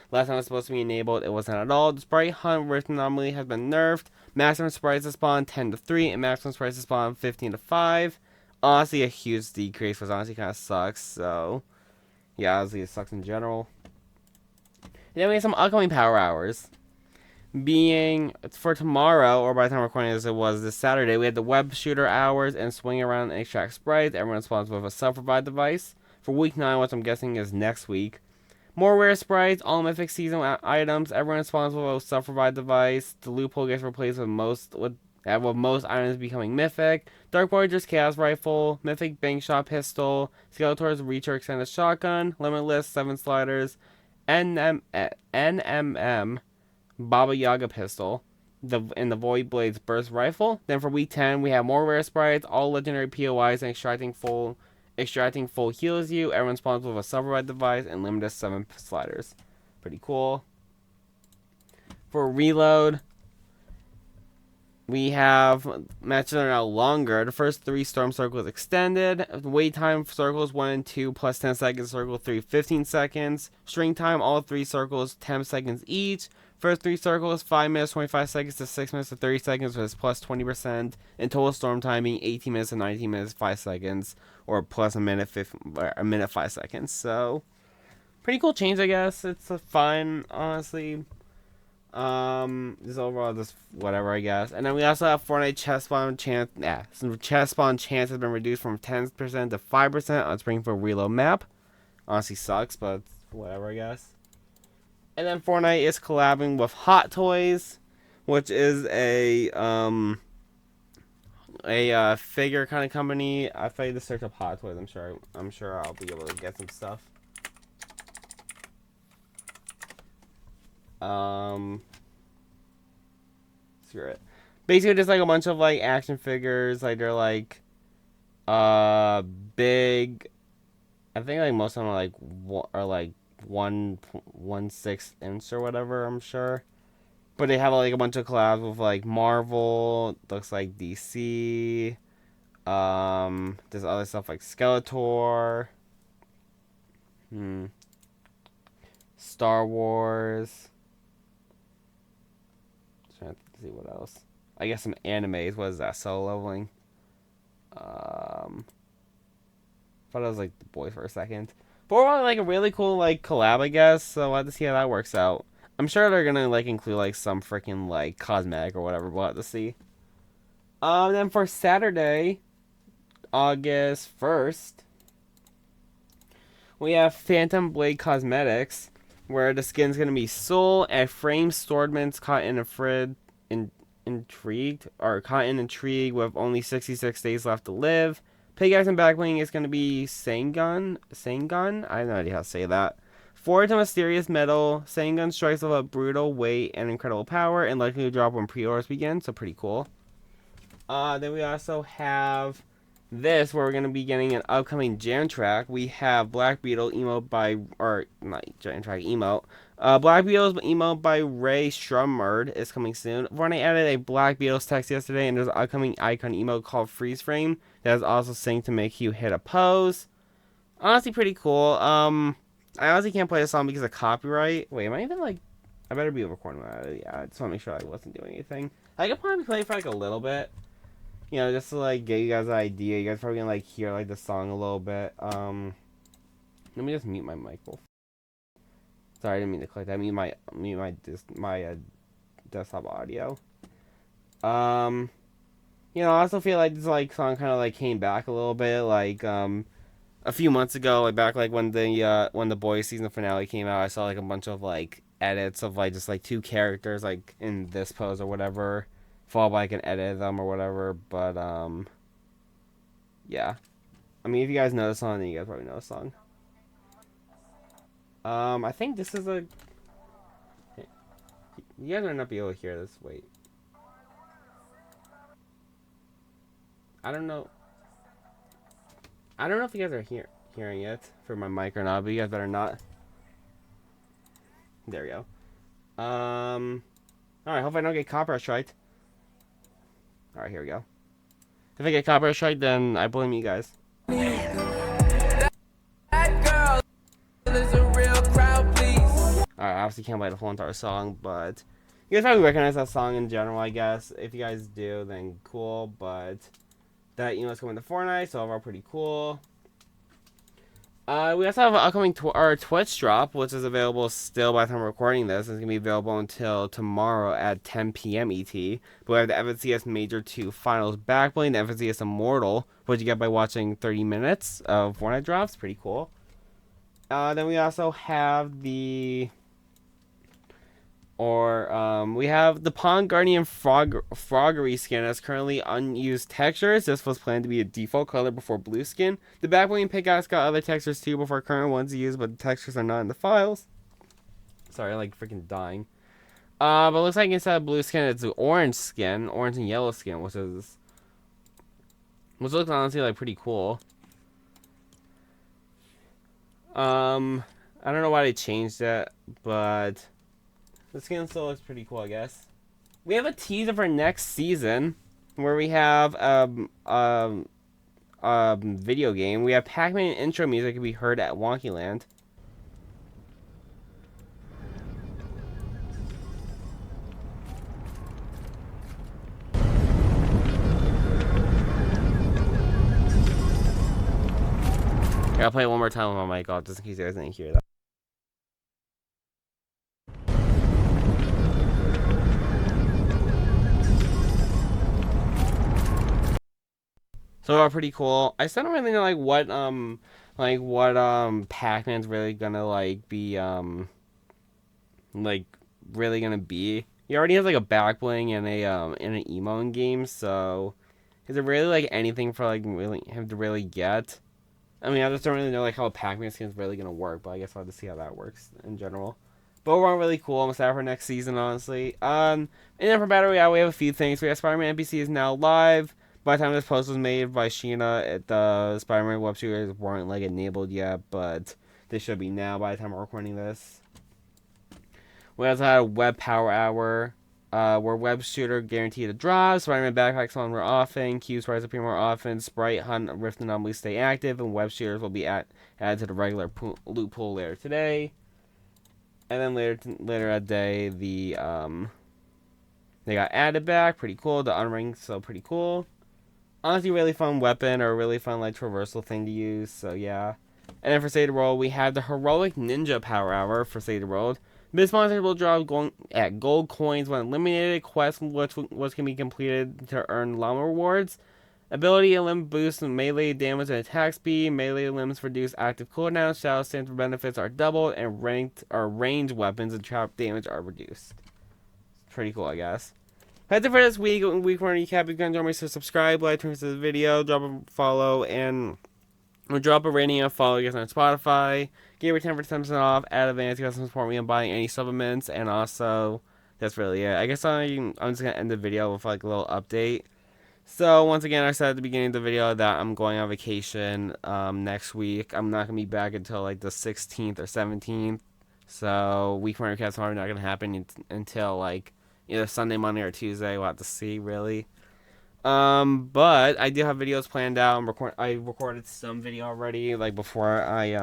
Last time it was supposed to be enabled, it wasn't at all. The sprite hunt Rift anomaly has been nerfed. Maximum sprites to spawn 10 to 3 and maximum sprites to spawn 15 to 5. Honestly, a huge decrease, which honestly kind of sucks. So, yeah, honestly, it sucks in general. And then we have some upcoming power hours. Being for tomorrow, or by the time we're recording this, it was this Saturday, we had the web shooter hours and swing around and extract sprites. Everyone spawns with a self-revive device. For week 9, which I'm guessing is next week, More rare sprites, all mythic season items. Everyone responsible will self-provide device. The loophole gets replaced with most items becoming mythic. Dark Voyager's Chaos Rifle, Mythic Bank Shot Pistol, Skeletor's Reacher Extended Shotgun, Limitless 7 Sliders, NMM Baba Yaga Pistol, and the Void Blades Burst Rifle. Then for week 10, we have more rare sprites, all legendary POIs, and extracting full heals you. Everyone's responsible for a self-revive device and limited 7 sliders. Pretty cool. For reload, we have matches that are now longer. The first 3 storm circles extended. Wait time for circles 1 and 2 plus 10 seconds. Circle 3 15 seconds. String time, all 3 circles 10 seconds each. First 3 circles 5 minutes 25 seconds to 6 minutes to 30 seconds with plus 20%. And total storm time being 18 minutes to 19 minutes 5 seconds, or plus a minute 5 seconds. So pretty cool change, I guess. It's fine, honestly. Just overall, just whatever, I guess. And then we also have Fortnite chest spawn chance. Some chest spawn chance has been reduced from 10% to 5% on Springfield reload map. Honestly sucks, but whatever, I guess. And then Fortnite is collabing with Hot Toys, which is a figure kind of company. If I just search up Hot Toys, I'm sure I'll be able to get some stuff. Screw it. Basically, just like a bunch of like action figures. Like they're like, big. I think like most of them are like 1/6 inch or whatever. I'm sure, but they have like a bunch of collabs with like Marvel. Looks like DC. There's other stuff like Skeletor. Star Wars. Trying to see what else. I guess some animes. What is that? Solo leveling. Thought it was like the boys for a second. But we're on like a really cool like collab, I guess. So we'll have to see how that works out. I'm sure they're gonna like include like some freaking like cosmetic or whatever. We'll have to see. Then for Saturday, August 1st, we have Phantom Blade Cosmetics, where the skin's gonna be Soul and Frame Swordman's caught in intrigue with only 66 days left to live. Pickaxe and backbling is gonna be Sangun. I have no idea how to say that. Forged a mysterious metal. Sangun strikes with a brutal weight and incredible power, and likely to drop when pre-orders begin. So pretty cool. Then we also have this, where we're going to be getting an upcoming jam track. We have Black Beetle emote by, or not jam track emote. Black Beetle's emote by Ray Strummerd is coming soon. Fortnite added a Black Beetle's text yesterday, and there's an upcoming icon emote called Freeze Frame that is also synced to make you hit a pose. Honestly, pretty cool. I honestly can't play this song because of copyright. Wait, am I even like? I better be recording that. Yeah, I just want to make sure I wasn't doing anything. I could probably play for like a little bit. You know, just to like get you guys an idea. You guys probably gonna like hear like the song a little bit. Let me just mute my mic. Sorry, I didn't mean to click that. Mute my desktop audio. You know, I also feel like this like song kind of like came back a little bit, like a few months ago, like back like when the Boys season finale came out. I saw like a bunch of like edits of like just like 2 characters like in this pose or whatever. Followed by like an edit of them or whatever, but yeah. I mean, if you guys know the song, then you guys probably know the song. I think this is a. You guys might not be able to hear this. Wait. I don't know. I don't know if you guys are hearing it for my mic or not, but you guys better not. There we go. Alright, hope I don't get copyright strike. Alright, here we go. If I get copyright strike, then I blame you guys. Alright, I obviously can't play the whole entire song, but you guys probably recognize that song in general, I guess. If you guys do, then cool, but that emote's coming to Fortnite, so overall pretty cool. We also have an upcoming Twitch drop, which is available still by the time we're recording this. It's going to be available until tomorrow at 10 p.m. ET. But we have the FNCS Major 2 Finals Backbling, the FNCS Immortal, which you get by watching 30 minutes of Fortnite drops. Pretty cool. Then we also have we have the Pond Guardian Froggery skin that's currently unused textures. This was planned to be a default color before blue skin. The Backbling pickaxe got other textures too before current ones used, but the textures are not in the files. Sorry, I'm like freaking dying. But it looks like instead of blue skin, it's the orange skin, orange and yellow skin, which looks honestly like pretty cool. I don't know why they changed that, but the skin still looks pretty cool, I guess. We have a teaser for next season where we have video game. We have Pac-Man intro music to be heard at Wonkyland. I'll play it one more time with my mic off just in case you guys didn't hear that. So pretty cool. I still don't really know what Pac-Man's really gonna be really gonna be. He already has like a back bling and an emo in game, so is it really like anything for like really him to really get? I mean, I just don't really know like how a Pac-Man skin is really gonna work, but I guess I'll have to see how that works in general. But overall, really cool. I'm excited for next season, honestly. And then for Battle Royale, we have a few things. We have Spider-Man NPC is now live. By the time this post was made by Sheena, the Spider-Man web shooters weren't like enabled yet, but they should be now by the time we're recording this. We also had a web power hour, where web shooter guaranteed to drop, Spider-Man backpacks spawn more often, cubes rise appear more often, sprite hunt rift anomalies stay active, and web shooters will be added to the regular loot pool later today. And then later that day, they got added back, pretty cool. The unring still pretty cool. Honestly, really fun weapon or a really fun like traversal thing to use. So yeah. And then for State of World, we have the heroic ninja power hour for State of World. This monster will drop gold coins when eliminated. Quests which can be completed to earn llama rewards. Ability limb boosts melee damage and attack speed. Melee limbs reduce active cooldowns. Shadow stance benefits are doubled, and ranged weapons and trap damage are reduced. Pretty cool, I guess. That's it for this week. Week one recap. If you can join me, so subscribe, like, turn to the video, drop a follow, and drop a rating and follow you guys on Spotify. Give me 10% off at advance. You guys can support me in buying any supplements, and also that's really it. I guess I'm just gonna end the video with like a little update. So once again, I said at the beginning of the video that I'm going on vacation next week. I'm not gonna be back until like the 16th or 17th. So week one recap's probably not gonna happen until like either Sunday, Monday, or Tuesday. We'll have to see really. But I do have videos planned out. I recorded some video already, like before I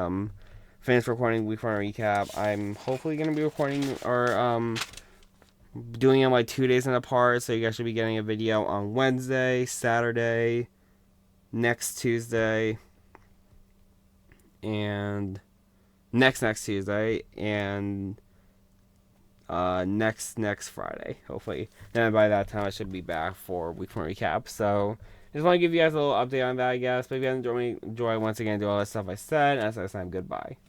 finished recording week one recap. I'm hopefully gonna be recording or doing them like 2 days in apart, so you guys should be getting a video on Wednesday, Saturday, next Tuesday, and next Tuesday, and next Friday, hopefully. Then by that time I should be back for week one recap. So just want to give you guys a little update on that, I guess. But if you guys enjoy once again, do all that stuff I said, and as I said, goodbye.